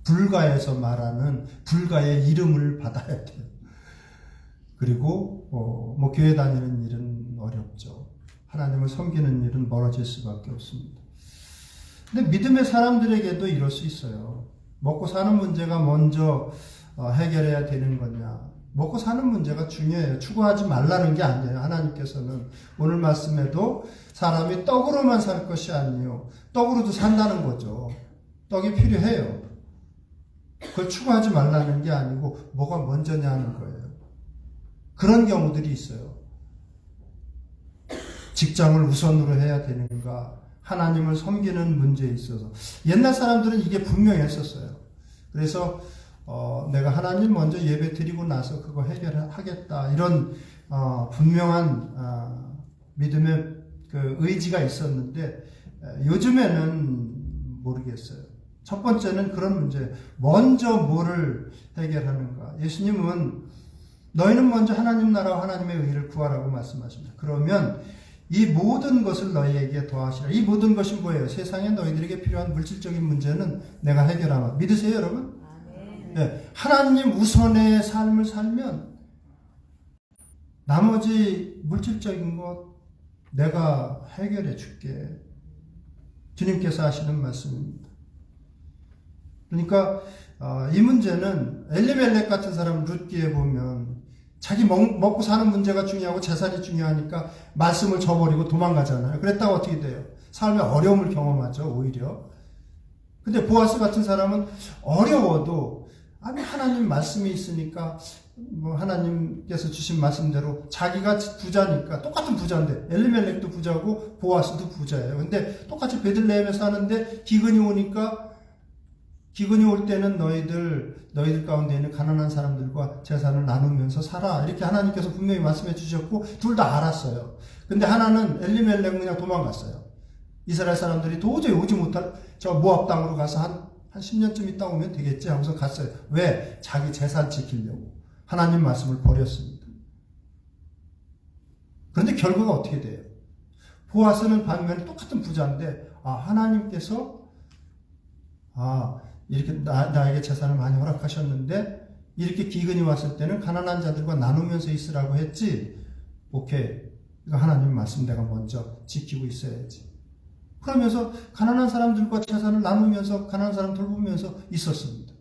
불가에서 말하는 불가의 이름을 받아야 돼요. 그리고 교회 다니는 일은 어렵죠. 하나님을 섬기는 일은 멀어질 수밖에 없습니다. 근데 믿음의 사람들에게도 이럴 수 있어요. 먹고 사는 문제가 먼저 해결해야 되는 거냐. 먹고 사는 문제가 중요해요. 추구하지 말라는 게 아니에요. 하나님께서는 오늘 말씀에도 사람이 떡으로만 살 것이 아니에요. 떡으로도 산다는 거죠. 떡이 필요해요. 그걸 추구하지 말라는 게 아니고 뭐가 먼저냐 하는 거예요. 그런 경우들이 있어요. 직장을 우선으로 해야 되는가, 하나님을 섬기는 문제에 있어서. 옛날 사람들은 이게 분명했었어요. 그래서 내가 하나님 먼저 예배 드리고 나서 그거 해결하겠다, 이런 분명한 믿음의 그 의지가 있었는데, 요즘에는 모르겠어요. 첫 번째는 그런 문제, 먼저 뭐를 해결하는가. 예수님은 너희는 먼저 하나님 나라와 하나님의 의를 구하라고 말씀하십니다. 그러면 이 모든 것을 너희에게 더하시라. 이 모든 것이 뭐예요? 세상에 너희들에게 필요한 물질적인 문제는 내가 해결하마. 믿으세요, 여러분? 네. 하나님 우선의 삶을 살면 나머지 물질적인 것 내가 해결해 줄게. 주님께서 하시는 말씀입니다. 그러니까 이 문제는 엘리멜렉 같은 사람 룻기에 보면 자기 먹고 사는 문제가 중요하고 재산이 중요하니까 말씀을 저버리고 도망가잖아요. 그랬다가 어떻게 돼요? 삶의 어려움을 경험하죠, 오히려. 근데 보아스 같은 사람은 어려워도 하나님 말씀이 있으니까 하나님께서 주신 말씀대로 자기가 부자니까, 똑같은 부자인데 엘리멜렉도 부자고 보아스도 부자예요. 근데 똑같이 베들레헴에 사는데 기근이 오니까, 기근이 올 때는 너희들 가운데 있는 가난한 사람들과 재산을 나누면서 살아, 이렇게 하나님께서 분명히 말씀해 주셨고 둘 다 알았어요. 근데 하나는 엘리멜렉은 그냥 도망갔어요. 이스라엘 사람들이 도저히 오지 못할 저 모압 땅으로 가서 한 10년쯤 있다 오면 되겠지 하면서 갔어요. 왜? 자기 재산 지키려고. 하나님 말씀을 버렸습니다. 그런데 결과가 어떻게 돼요? 보아스는 반면에 똑같은 부자인데 하나님께서 이렇게 나에게 재산을 많이 허락하셨는데 이렇게 기근이 왔을 때는 가난한 자들과 나누면서 있으라고 했지. 오케이. 이거 하나님 말씀 내가 먼저 지키고 있어야지. 그러면서 가난한 사람들과 재산을 나누면서 가난한 사람 돌보면서 있었습니다.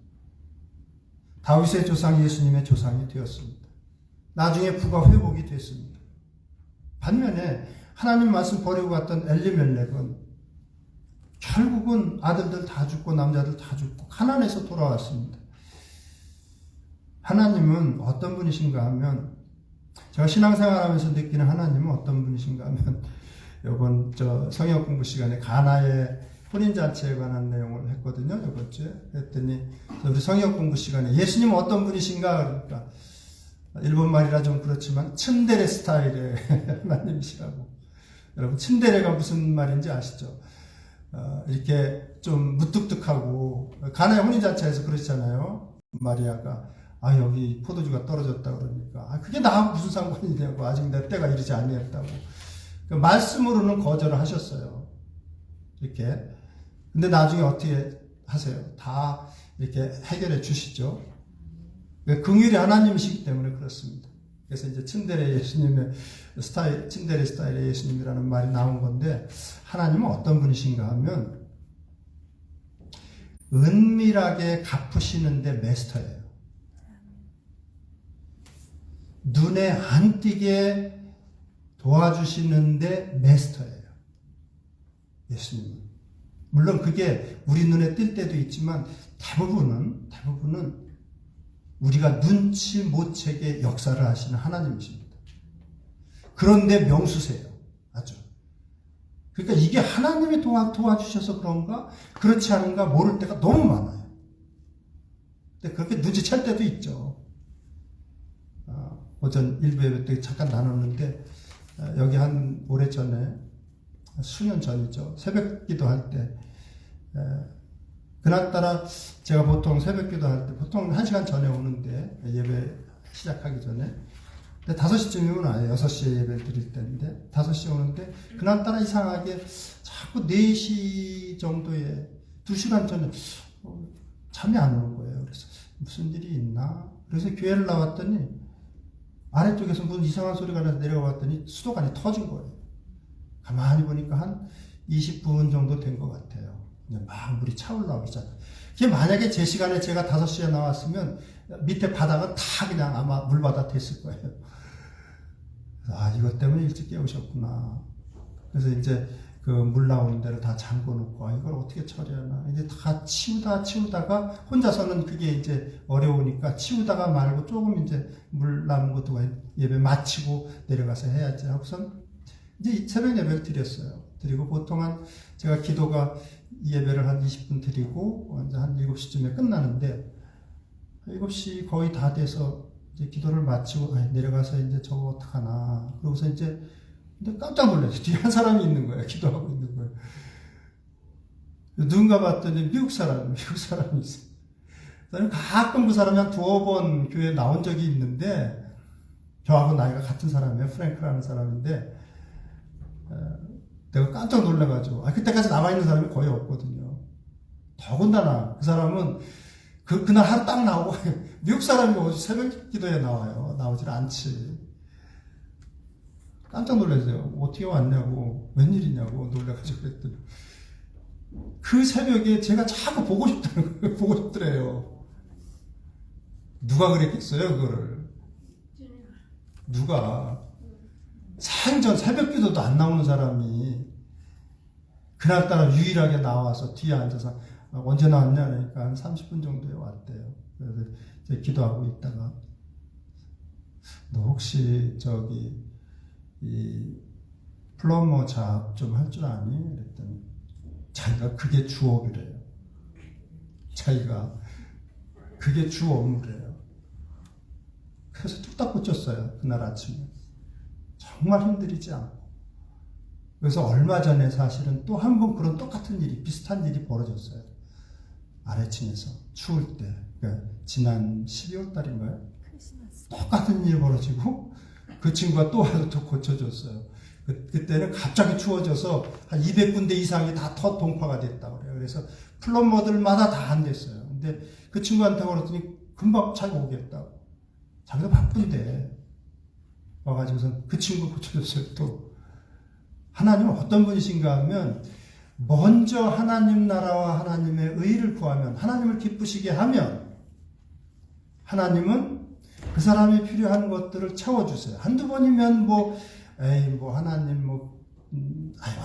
다윗의 조상이 예수님의 조상이 되었습니다. 나중에 부가 회복이 됐습니다. 반면에 하나님 말씀 버리고 갔던 엘리멜렉은 결국은 아들들 다 죽고 남자들 다 죽고 가난해서 돌아왔습니다. 하나님은 어떤 분이신가 하면, 제가 신앙생활하면서 느끼는 하나님은 어떤 분이신가 하면, 이번 성역 공부 시간에 가나의 혼인잔치에 관한 내용을 했거든요. 이번 주에. 그랬더니 우리 성역 공부 시간에 예수님은 어떤 분이신가 그러니까 일본 말이라 좀 그렇지만 츤데레 스타일의 하나님이시라고. 여러분 츤데레가 무슨 말인지 아시죠? 이렇게 좀 무뚝뚝하고, 가나의 혼인잔치에서 그러시잖아요. 마리아가 여기 포도주가 떨어졌다 그러니까 그게 나하고 무슨 상관이냐고, 아직 내 때가 이르지 아니했다고. 그 말씀으로는 거절을 하셨어요. 이렇게. 근데 나중에 어떻게 하세요? 다 이렇게 해결해 주시죠. 긍휼이 하나님이시기 때문에 그렇습니다. 그래서 이제 츤데레 예수님의 스타일, 츤데레 스타일의 예수님이라는 말이 나온 건데, 하나님은 어떤 분이신가 하면 은밀하게 갚으시는데 마스터예요. 눈에 안 띄게 도와주시는데 마스터예요. 예수님은. 물론 그게 우리 눈에 띌 때도 있지만 대부분은 우리가 눈치 못 채게 역사를 하시는 하나님이십니다. 그런데 명수세요. 아주. 그러니까 이게 하나님이 도와주셔서 그런가 그렇지 않은가 모를 때가 너무 많아요. 근데 그렇게 눈치챌 때도 있죠. 오전 일부 예배 때 잠깐 나눴는데, 여기 한 오래전에, 수년 전이죠. 새벽 기도할 때, 그날따라 제가 보통 새벽 기도할 때 보통 1시간 전에 오는데, 예배 시작하기 전에. 근데 5시쯤이면 와요. 6시에 예배 드릴 때인데, 5시에 오는데, 그날따라 이상하게 자꾸 4시 정도에, 2시간 전에, 잠이 안 오는 거예요. 그래서 무슨 일이 있나? 그래서 교회를 나왔더니, 아래쪽에서 무슨 이상한 소리가 나서 내려가 봤더니 수도관이 터진 거예요. 가만히 보니까 한 20분 정도 된 것 같아요. 막 물이 차올라오기 시작해요. 이게 만약에 제 시간에 제가 5시에 나왔으면 밑에 바닥은 다 그냥 아마 물바다 됐을 거예요. 이것 때문에 일찍 깨우셨구나. 그래서 이제 그 물 나오는 데를 다 잠궈 놓고, 이걸 어떻게 처리하나. 이제 다 치우다가 혼자서는 그게 이제 어려우니까 치우다가 말고 조금 이제 물 남은 것도 예배 마치고 내려가서 해야지 하고선 이제 새벽 예배를 드렸어요. 드리고 보통 제가 기도가 예배를 한 20분 드리고 이제 한 7시쯤에 끝나는데, 7시 거의 다 돼서 이제 기도를 마치고 내려가서 이제 저거 어떡하나. 그러고서 이제 근데 깜짝 놀랐어요. 뒤에 한 사람이 있는 거예요. 기도하고 있는 거예요. 누군가 봤더니 미국 사람이 있어요. 저는 가끔 그 사람이 한 2번 교회에 나온 적이 있는데, 저하고 나이가 같은 사람이에요. 프랭크라는 사람인데, 내가 깜짝 놀라가지고, 그때까지 남아있는 사람이 거의 없거든요. 더군다나 그 사람은 그날 하루 딱 나오고, 미국 사람이 어디 새벽 기도에 나와요. 나오질 않지. 깜짝 놀랐어요. 어떻게 왔냐고, 웬일이냐고 놀라가지고 그랬더니, 그 새벽에 제가 자꾸 보고 싶다는 거예요. 보고 싶더래요. 누가 그랬겠어요, 그거를? 누가? 생전 새벽 기도도 안 나오는 사람이 그날따라 유일하게 나와서 뒤에 앉아서 언제 나왔냐 그러니까 한 30분 정도에 왔대요. 그래서 이제 기도하고 있다가, 너 혹시 이 플러머 작업 좀 할 줄 아니? 그랬더니 자기가 그게 주업이래요. 자기가 그게 주 업무래요. 그래서 뚝딱 붙였어요. 그날 아침에. 정말 힘들이지 않고. 그래서 얼마 전에 사실은 또 한 번 그런 똑같은 일이, 비슷한 일이 벌어졌어요. 아래층에서 추울 때. 그러니까 지난 12월 달인가요? 똑같은 일이 벌어지고 그 친구가 또 와서 또 고쳐줬어요. 그때는 갑자기 추워져서 한 200군데 이상이 다 동파가 됐다고 그래요. 그래서 플럼버들마다 다 안 됐어요. 근데 그 친구한테 그랬더니 금방 자기 오겠다고. 자기가 바쁜데 와가지고서 그 친구 고쳐줬어요. 또 하나님은 어떤 분이신가 하면 먼저 하나님 나라와 하나님의 의를 구하면, 하나님을 기쁘시게 하면 하나님은 그 사람이 필요한 것들을 채워주세요. 한두 번이면 하나님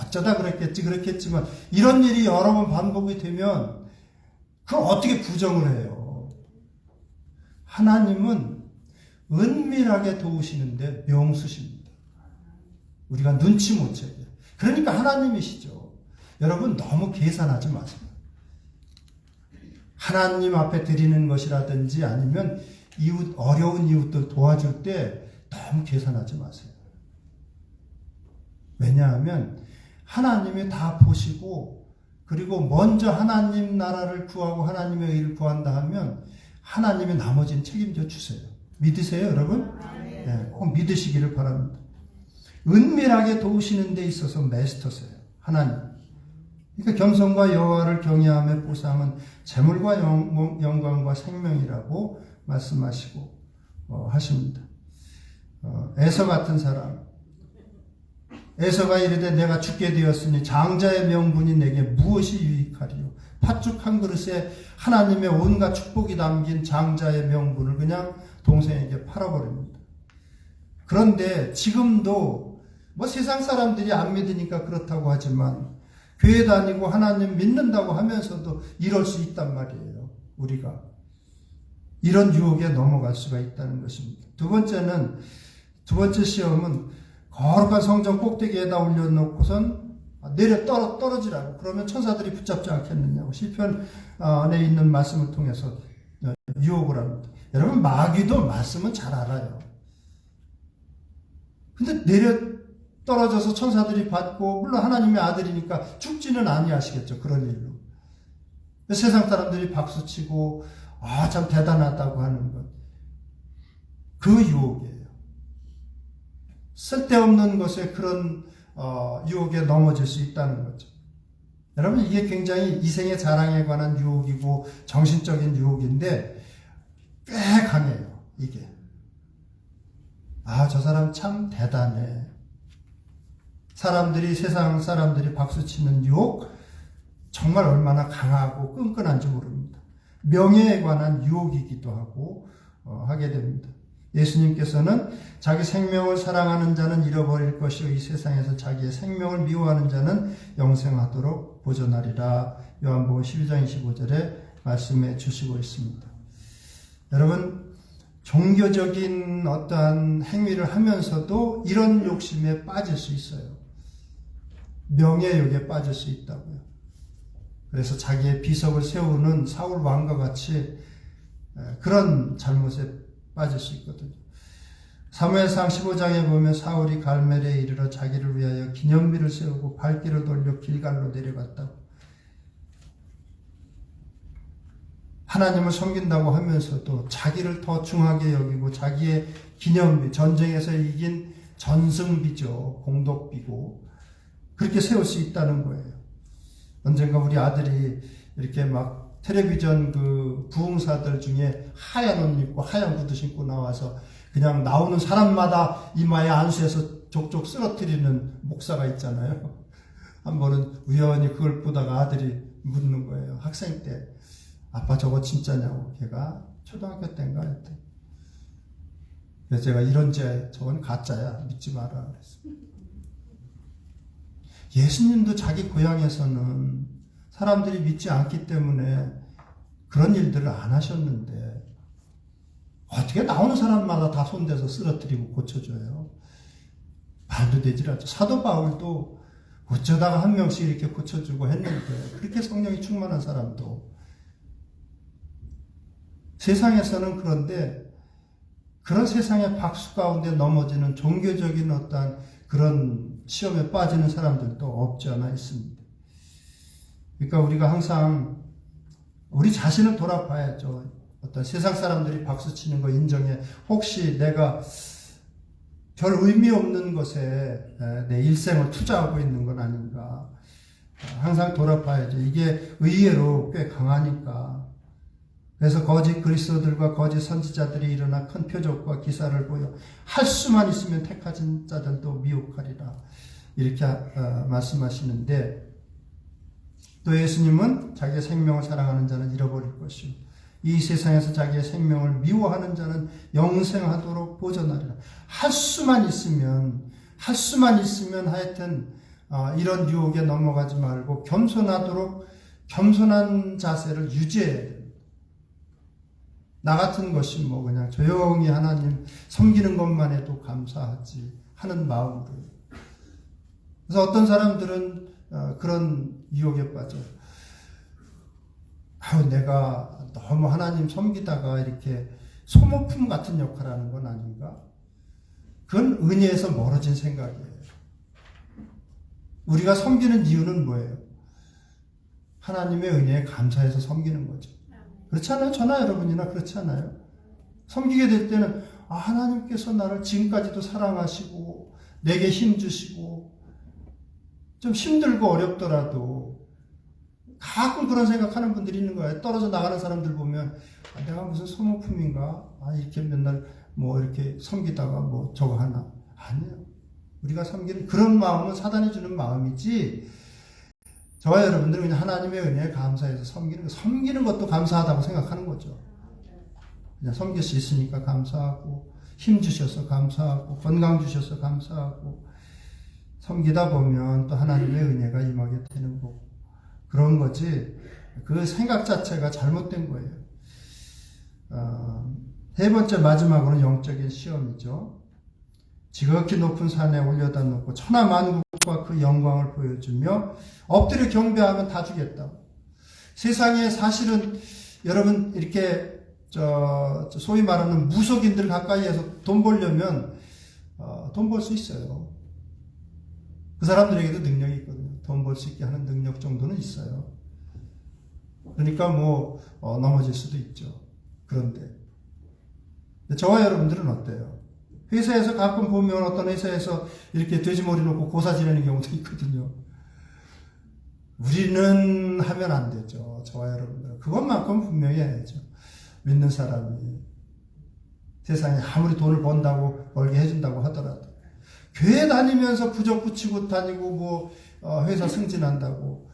어쩌다 그랬겠지만 이런 일이 여러 번 반복이 되면 그걸 어떻게 부정을 해요? 하나님은 은밀하게 도우시는데 명수십니다. 우리가 눈치 못 채게. 그러니까 하나님이시죠. 여러분 너무 계산하지 마세요. 하나님 앞에 드리는 것이라든지 아니면 어려운 이웃들 도와줄 때 너무 계산하지 마세요. 왜냐하면 하나님이 다 보시고, 그리고 먼저 하나님 나라를 구하고 하나님의 의를 구한다 하면 하나님이 나머지는 책임져 주세요. 믿으세요, 여러분? 네, 꼭 믿으시기를 바랍니다. 은밀하게 도우시는 데 있어서 마스터세요, 하나님. 그러니까 겸손과 여호와를 경외함의 보상은 재물과 영광과 생명이라고 말씀하시고 하십니다. 에서 같은 사람, 에서가 이르되 내가 죽게 되었으니 장자의 명분이 내게 무엇이 유익하리요? 팥죽 한 그릇에 하나님의 온갖 축복이 담긴 장자의 명분을 그냥 동생에게 팔아버립니다. 그런데 지금도 세상 사람들이 안 믿으니까 그렇다고 하지만 교회 다니고 하나님 믿는다고 하면서도 이럴 수 있단 말이에요. 우리가 이런 유혹에 넘어갈 수가 있다는 것입니다. 두 번째 시험은 거룩한 성전 꼭대기에다 올려놓고선 내려 떨어지라고. 그러면 천사들이 붙잡지 않겠느냐고. 시편 안에 있는 말씀을 통해서 유혹을 합니다. 여러분 마귀도 말씀은 잘 알아요. 근데 내려 떨어져서 천사들이 받고, 물론 하나님의 아들이니까 죽지는 아니하시겠죠. 그런 일로. 세상 사람들이 박수치고 참 대단하다고 하는 것. 그 유혹이에요. 쓸데없는 것에 그런 유혹에 넘어질 수 있다는 거죠. 여러분 이게 굉장히 이생의 자랑에 관한 유혹이고 정신적인 유혹인데 꽤 강해요. 이게. 저 사람 참 대단해. 세상 사람들이 박수치는 유혹 정말 얼마나 강하고 끈끈한지 모릅니다. 명예에 관한 유혹이기도 하고 하게 됩니다. 예수님께서는 자기 생명을 사랑하는 자는 잃어버릴 것이요 이 세상에서 자기의 생명을 미워하는 자는 영생하도록 보존하리라. 요한복음 12장 25절에 말씀해 주시고 있습니다. 여러분 종교적인 어떠한 행위를 하면서도 이런 욕심에 빠질 수 있어요. 명예욕에 빠질 수 있다고요. 그래서 자기의 비석을 세우는 사울 왕과 같이 그런 잘못에 빠질 수 있거든요. 사무엘상 15장에 보면 사울이 갈멜에 이르러 자기를 위하여 기념비를 세우고 발길을 돌려 길갈로 내려갔다고. 하나님을 섬긴다고 하면서도 자기를 더 중하게 여기고 자기의 기념비, 전쟁에서 이긴 전승비죠. 공덕비고 그렇게 세울 수 있다는 거예요. 언젠가 우리 아들이 이렇게 막 텔레비전 그 부흥사들 중에 하얀 옷 입고 하얀 구두 신고 나와서 그냥 나오는 사람마다 이마에 안수해서 족족 쓰러뜨리는 목사가 있잖아요. 한 번은 우연히 그걸 보다가 아들이 묻는 거예요. 학생 때. 아빠 저거 진짜냐고. 걔가 초등학교 때인가 했대. 그래서 제가 저건 가짜야. 믿지 마라. 그랬어요. 예수님도 자기 고향에서는 사람들이 믿지 않기 때문에 그런 일들을 안 하셨는데 어떻게 나오는 사람마다 다 손대서 쓰러뜨리고 고쳐줘요? 말도 되질 않죠. 사도 바울도 어쩌다가 한 명씩 이렇게 고쳐주고 했는데 그렇게 성령이 충만한 사람도 세상에서는 그런데 그런 세상의 박수 가운데 넘어지는 종교적인 어떠한 그런 시험에 빠지는 사람들도 없지 않아 있습니다. 그러니까 우리가 항상 우리 자신을 돌아봐야죠. 어떤 세상 사람들이 박수치는 거 인정해. 혹시 내가 별 의미 없는 것에 내 일생을 투자하고 있는 건 아닌가. 항상 돌아봐야죠. 이게 의외로 꽤 강하니까. 그래서 거짓 그리스도들과 거짓 선지자들이 일어나 큰 표적과 기사를 보여 할 수만 있으면 택하신 자들도 미혹하리라. 이렇게 말씀하시는데 또 예수님은 자기의 생명을 사랑하는 자는 잃어버릴 것이요 이 세상에서 자기의 생명을 미워하는 자는 영생하도록 보존하리라. 할 수만 있으면 하여튼 이런 유혹에 넘어가지 말고 겸손한 자세를 유지해야 돼요. 나 같은 것이 뭐 그냥 조용히 하나님 섬기는 것만 해도 감사하지 하는 마음으로. 그래서 어떤 사람들은 그런 유혹에 빠져요. 내가 너무 하나님 섬기다가 이렇게 소모품 같은 역할을 하는 건 아닌가? 그건 은혜에서 멀어진 생각이에요. 우리가 섬기는 이유는 뭐예요? 하나님의 은혜에 감사해서 섬기는 거죠. 그렇지 않아요? 저나 여러분이나 그렇지 않아요? 섬기게 될 때는 하나님께서 나를 지금까지도 사랑하시고 내게 힘 주시고 좀 힘들고 어렵더라도 가끔 그런 생각하는 분들이 있는 거예요. 떨어져 나가는 사람들 보면 내가 무슨 소모품인가? 이렇게 맨날 뭐 이렇게 섬기다가 뭐 저거 하나? 아니에요. 우리가 섬기는 그런 마음은 사단이 주는 마음이지 저와 여러분들은 그냥 하나님의 은혜에 감사해서 섬기는 것도 감사하다고 생각하는 거죠. 그냥 섬길 수 있으니까 감사하고 힘 주셔서 감사하고 건강 주셔서 감사하고 섬기다 보면 또 하나님의 은혜가 임하게 되는 거고 그런 거지 그 생각 자체가 잘못된 거예요. 세 번째 마지막으로는 영적인 시험이죠. 지극히 높은 산에 올려다 놓고 천하만국과 그 영광을 보여주며 엎드려 경배하면 다 주겠다. 세상에 사실은 여러분 이렇게 소위 말하는 무속인들 가까이에서 돈 벌려면 돈 벌 수 있어요. 그 사람들에게도 능력이 있거든요. 돈 벌 수 있게 하는 능력 정도는 있어요. 그러니까 뭐 넘어질 수도 있죠. 그런데 저와 여러분들은 어때요? 회사에서 가끔 보면 어떤 회사에서 이렇게 돼지머리 놓고 고사 지내는 경우도 있거든요. 우리는 하면 안 되죠. 저와 여러분들. 그것만큼 분명히 해야죠. 믿는 사람이 세상에 아무리 돈을 벌게 해준다고 하더라도 교회 다니면서 부적 붙이고 다니고 뭐 회사 승진한다고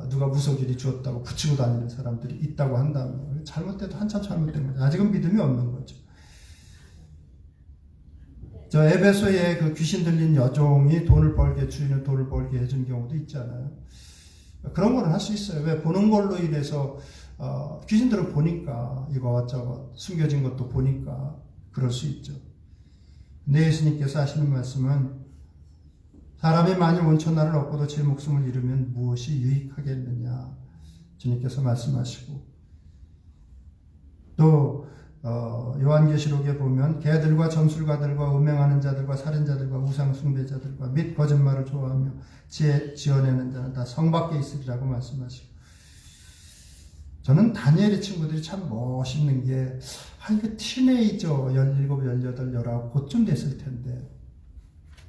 누가 무속일이 주었다고 붙이고 다니는 사람들이 있다고 한다면 잘못돼도 한참 잘못된 거죠. 아직은 믿음이 없는 거죠. 저 에베소에 그 귀신 들린 여종이 주인을 돈을 벌게 해준 경우도 있잖아요. 그런 거는 할 수 있어요. 왜? 보는 걸로 인해서 귀신들은 보니까 이것저것 숨겨진 것도 보니까 그럴 수 있죠. 근데 예수님께서 하시는 말씀은 사람이 만일 온천나를 얻고도 제 목숨을 잃으면 무엇이 유익하겠느냐 주님께서 말씀하시고 또 요한계시록에 보면 개들과 점술가들과 음행하는 자들과 살인자들과 우상숭배자들과 및 거짓말을 좋아하며 지어내는 자는 다 성 밖에 있으리라고 말씀하시고 저는 다니엘의 친구들이 참 멋있는 게 그 티네이저 17, 18, 19 그쯤 됐을 텐데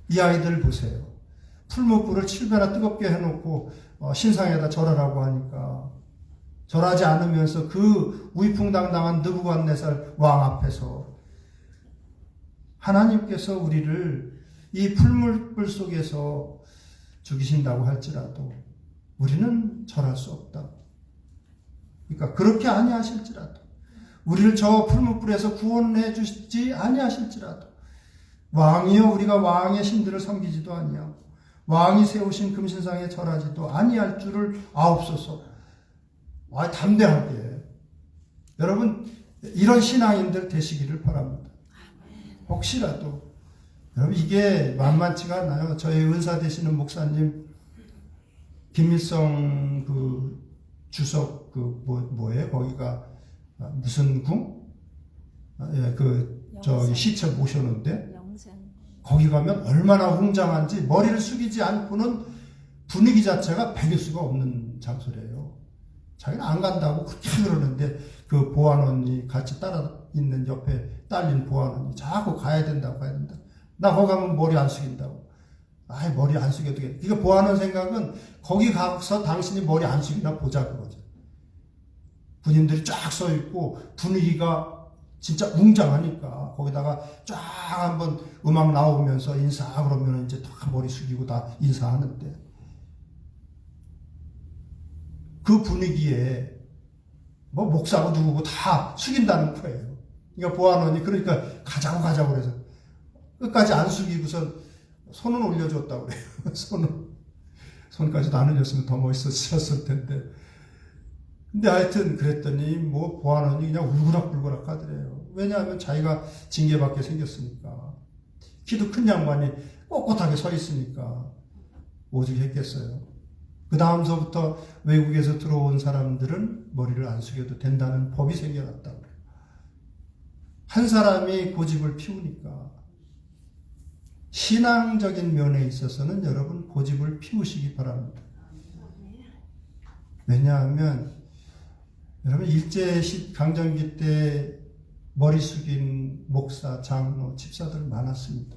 이 아이들 보세요. 풀무불을 7배나 뜨겁게 해놓고 신상에다 절하라고 하니까 절하지 않으면서 그 위풍당당한 느부갓네살 왕 앞에서 하나님께서 우리를 이 풀무불 속에서 죽이신다고 할지라도 우리는 절할 수 없다. 그러니까 그렇게 아니하실지라도 우리를 저 풀무불에서 구원해 주시지 아니하실지라도 왕이여 우리가 왕의 신들을 섬기지도 아니하고 왕이 세우신 금신상에 절하지도 아니할 줄을 아옵소서. 담대하게 여러분 이런 신앙인들 되시기를 바랍니다. 혹시라도 여러분 이게 만만치가 않아요. 저희 은사 되시는 목사님 김일성 그 주석 뭐예요? 거기가 무슨 궁? 저기 시체 모셨는데 거기 가면 얼마나 웅장한지 머리를 숙이지 않고는 분위기 자체가 배길 수가 없는 장소래요. 자기는 안 간다고 그렇게 그러는데 그 보안원이 같이 따라 있는 옆에 딸린 보안원이 자꾸 가야 된다. 나 거기 가면 머리 안 숙인다고. 머리 안 숙여도 돼. 이거 보안원 생각은 거기 가서 당신이 머리 안 숙이나 보자 그거죠. 군인들이 쫙 서 있고 분위기가 진짜 웅장하니까 거기다가 쫙 한번 음악 나오면서 인사 그러면 이제 다 머리 숙이고 다 인사하는데 그 분위기에 뭐 목사고 누구고 다 숙인다는 거예요. 그러니까 보안원이 그러니까 가자고 그래서 끝까지 안 숙이고서 손은 올려줬다고 그래요. 손까지도 안 올렸으면 더 멋있었을 텐데. 근데 하여튼 그랬더니 뭐 보안원이 그냥 울그락불그락 하더래요. 왜냐하면 자기가 징계받게 생겼으니까. 키도 큰 양반이 꼿꼿하게 서 있으니까 오죽 했겠어요. 그 다음서부터 외국에서 들어온 사람들은 머리를 안 숙여도 된다는 법이 생겨났다고 그래요. 한 사람이 고집을 피우니까. 신앙적인 면에 있어서는 여러분 고집을 피우시기 바랍니다. 왜냐하면 여러분 일제 강점기 때 머리 숙인 목사, 장로, 집사들 많았습니다.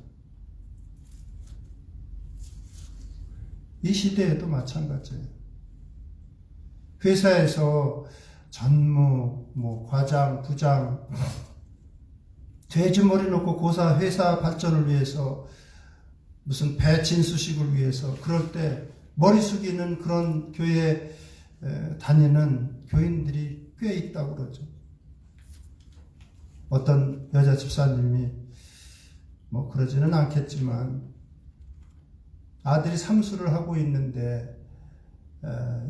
이 시대에도 마찬가지예요. 회사에서 전무, 과장, 부장, 돼지머리 놓고 고사 회사 발전을 위해서 무슨 배진수식을 위해서 그럴 때 머리 숙이는 그런 교회에 다니는 교인들이 꽤 있다고 그러죠. 어떤 여자 집사님이 그러지는 않겠지만 아들이 삼수를 하고 있는데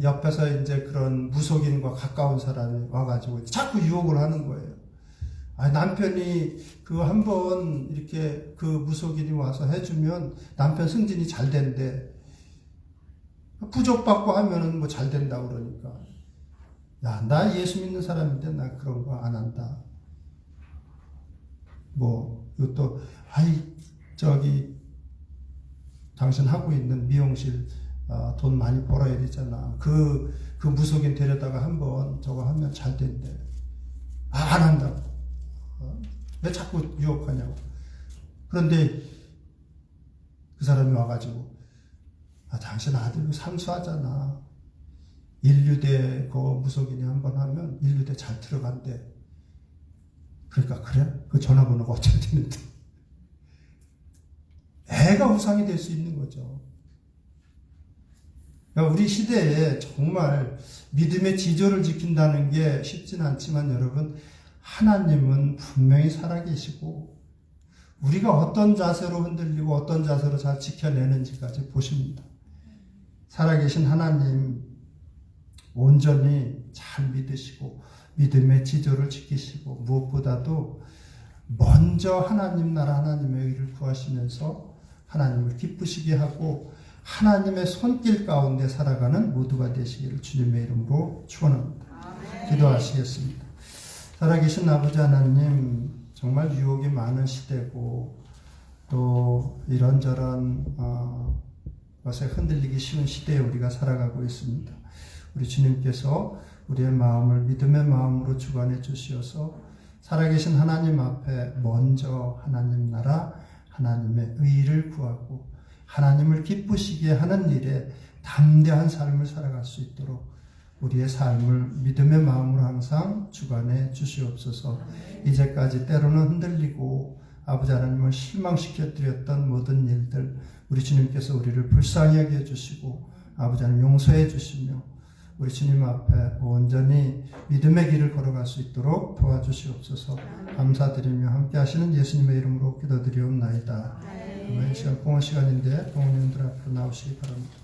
옆에서 이제 그런 무속인과 가까운 사람이 와가지고 자꾸 유혹을 하는 거예요. 남편이 그 한번 이렇게 그 무속인이 와서 해주면 남편 승진이 잘 된대. 부족받고 하면은 뭐 잘 된다고 그러니까. 야, 나 예수 믿는 사람인데 나 그런 거 안 한다. 이것도, 당신 하고 있는 미용실, 돈 많이 벌어야 되잖아. 그 무속인 데려다가 한번 저거 하면 잘 된대. 안 한다고. 왜 자꾸 유혹하냐고. 그런데 그 사람이 와가지고, 당신 아들 삼수하잖아. 인류대 그 무속인이 한번 하면 인류대 잘 들어간대. 그러니까 그래? 그 전화번호가 어떻게 되는데? 애가 우상이 될 수 있는 거죠. 그러니까 우리 시대에 정말 믿음의 지조를 지킨다는 게 쉽진 않지만 여러분, 하나님은 분명히 살아계시고 우리가 어떤 자세로 흔들리고 어떤 자세로 잘 지켜내는지까지 보십니다. 살아계신 하나님 온전히 잘 믿으시고 믿음의 지조를 지키시고 무엇보다도 먼저 하나님 나라 하나님의 의를 구하시면서 하나님을 기쁘시게 하고 하나님의 손길 가운데 살아가는 모두가 되시기를 주님의 이름으로 축원합니다. 기도하시겠습니다. 살아계신 아버지 하나님, 정말 유혹이 많은 시대고 또 이런저런 것에 흔들리기 쉬운 시대에 우리가 살아가고 있습니다. 우리 주님께서 우리의 마음을 믿음의 마음으로 주관해 주시어서 살아계신 하나님 앞에 먼저 하나님 나라, 하나님의 의를 구하고 하나님을 기쁘시게 하는 일에 담대한 삶을 살아갈 수 있도록 우리의 삶을 믿음의 마음으로 항상 주관해 주시옵소서. 이제까지 때로는 흔들리고 아버지 하나님을 실망시켜 드렸던 모든 일들 우리 주님께서 우리를 불쌍히 여겨 주시고 아버지 하나님 용서해 주시며 우리 주님 앞에 온전히 믿음의 길을 걸어갈 수 있도록 도와주시옵소서. 감사드리며 함께 하시는 예수님의 이름으로 기도드리옵나이다. 이 시간 공헌 시간인데 동원님들 앞으로 나오시기 바랍니다.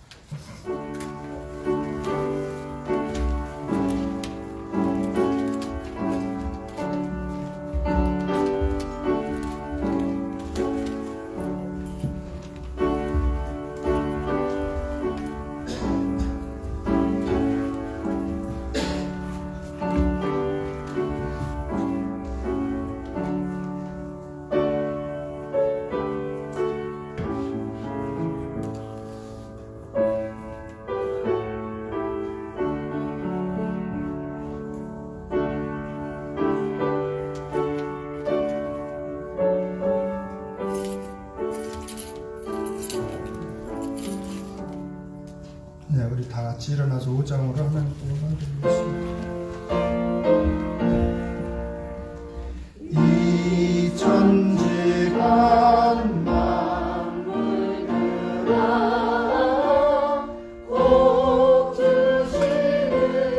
네, 우리 다 같이 일어나서 5장으로 하나님께 영광 드리겠습니다. 이 천지간 만물들아 복 주시는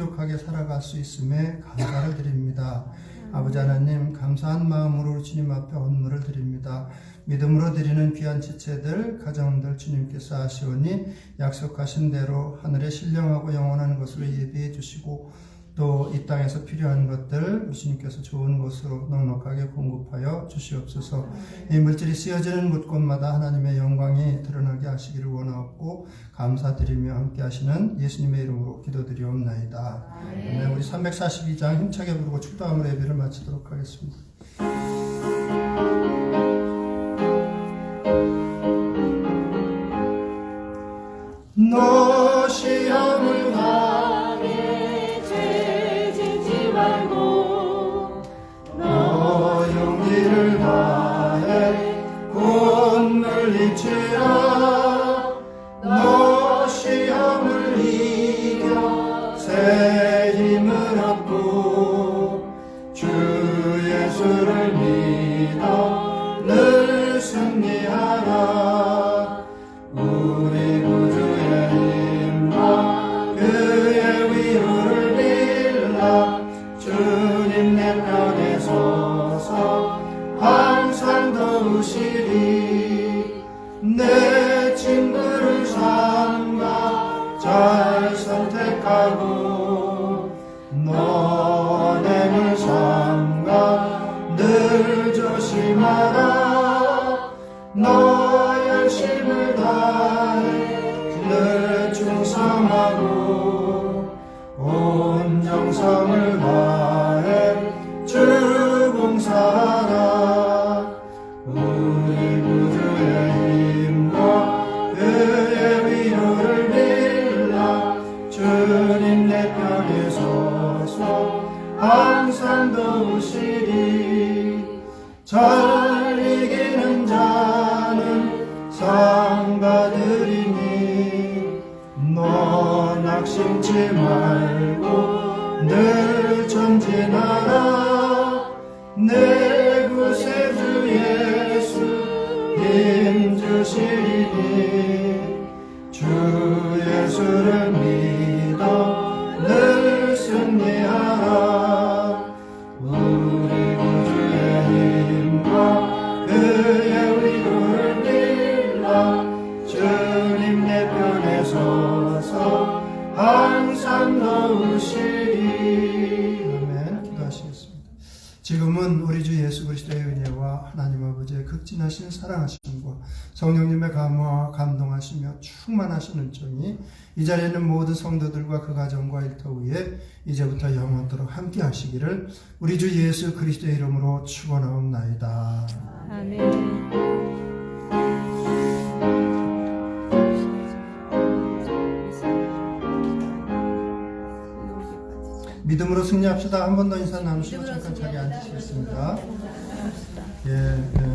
풍족하게 살아갈 수 있음에 감사를 드립니다. 아버지 하나님, 감사한 마음으로 주님 앞에 헌물을 드립니다. 믿음으로 드리는 귀한 지체들, 가정들 주님께서 하시오니 약속하신 대로 하늘에 신령하고 영원한 것으로 예비해 주시고 또 이 땅에서 필요한 것들 주님께서 좋은 것으로 넉넉하게 공급하여 주시옵소서. 이 물질이 쓰여지는 곳곳마다 하나님의 영광이 드러나게 하시기를 원하옵고 감사드리며 함께 하시는 예수님의 이름으로 기도드리옵나이다. 네, 우리 342장 힘차게 부르고 축도함으로 예배를 마치도록 하겠습니다. 너 시험을 당해 죄짓지 말고 너 용기를 다해 곧 물리치라. 너 시험을 이겨 새 힘을 얻고 주 예수를 믿어 늘 승리하라. 우리 구주의 힘과 그의 위로를 빌라. 주님 내 편에 서서 항상 도우시리. 내 친구를 삼가 잘 선택하고 너 언행을 삼가 늘 조심하라. 너 열심을 다해 늘 충성하고 온 정성을 다해 주 봉사하라. 우리 구주의 힘과 그의 위로를 빌라. 주님 내 편에 서서 항상 도우시리. 잘 이기는 자는 상 받으리니 너 낙심치 말고 늘 전진하라. 내 구세주 예수 힘 주시리니 주 예수를 믿어 늘 승리하라. 우리 구주의 힘과 그의 위로를 빌라. 주님 내 편에 서서 항상 도우시리. 아멘. 기도하시겠습니다. 지금은 우리 주 예수 그리스도의 은혜와 하나님 아버지의 극진하신 사랑하심과 성령님의 감화와 감동하시며 충만하신 은총이 이 자리에 있는 모든 성도들과 그 가정과 일터 위에 이제부터 영원토록 함께 하시기를 우리 주 예수 그리스도의 이름으로 축원하옵나이다. 아멘. 믿음으로 승리합시다. 한 번 더 인사 나누시고 잠깐 자리 앉으시겠습니다. 예.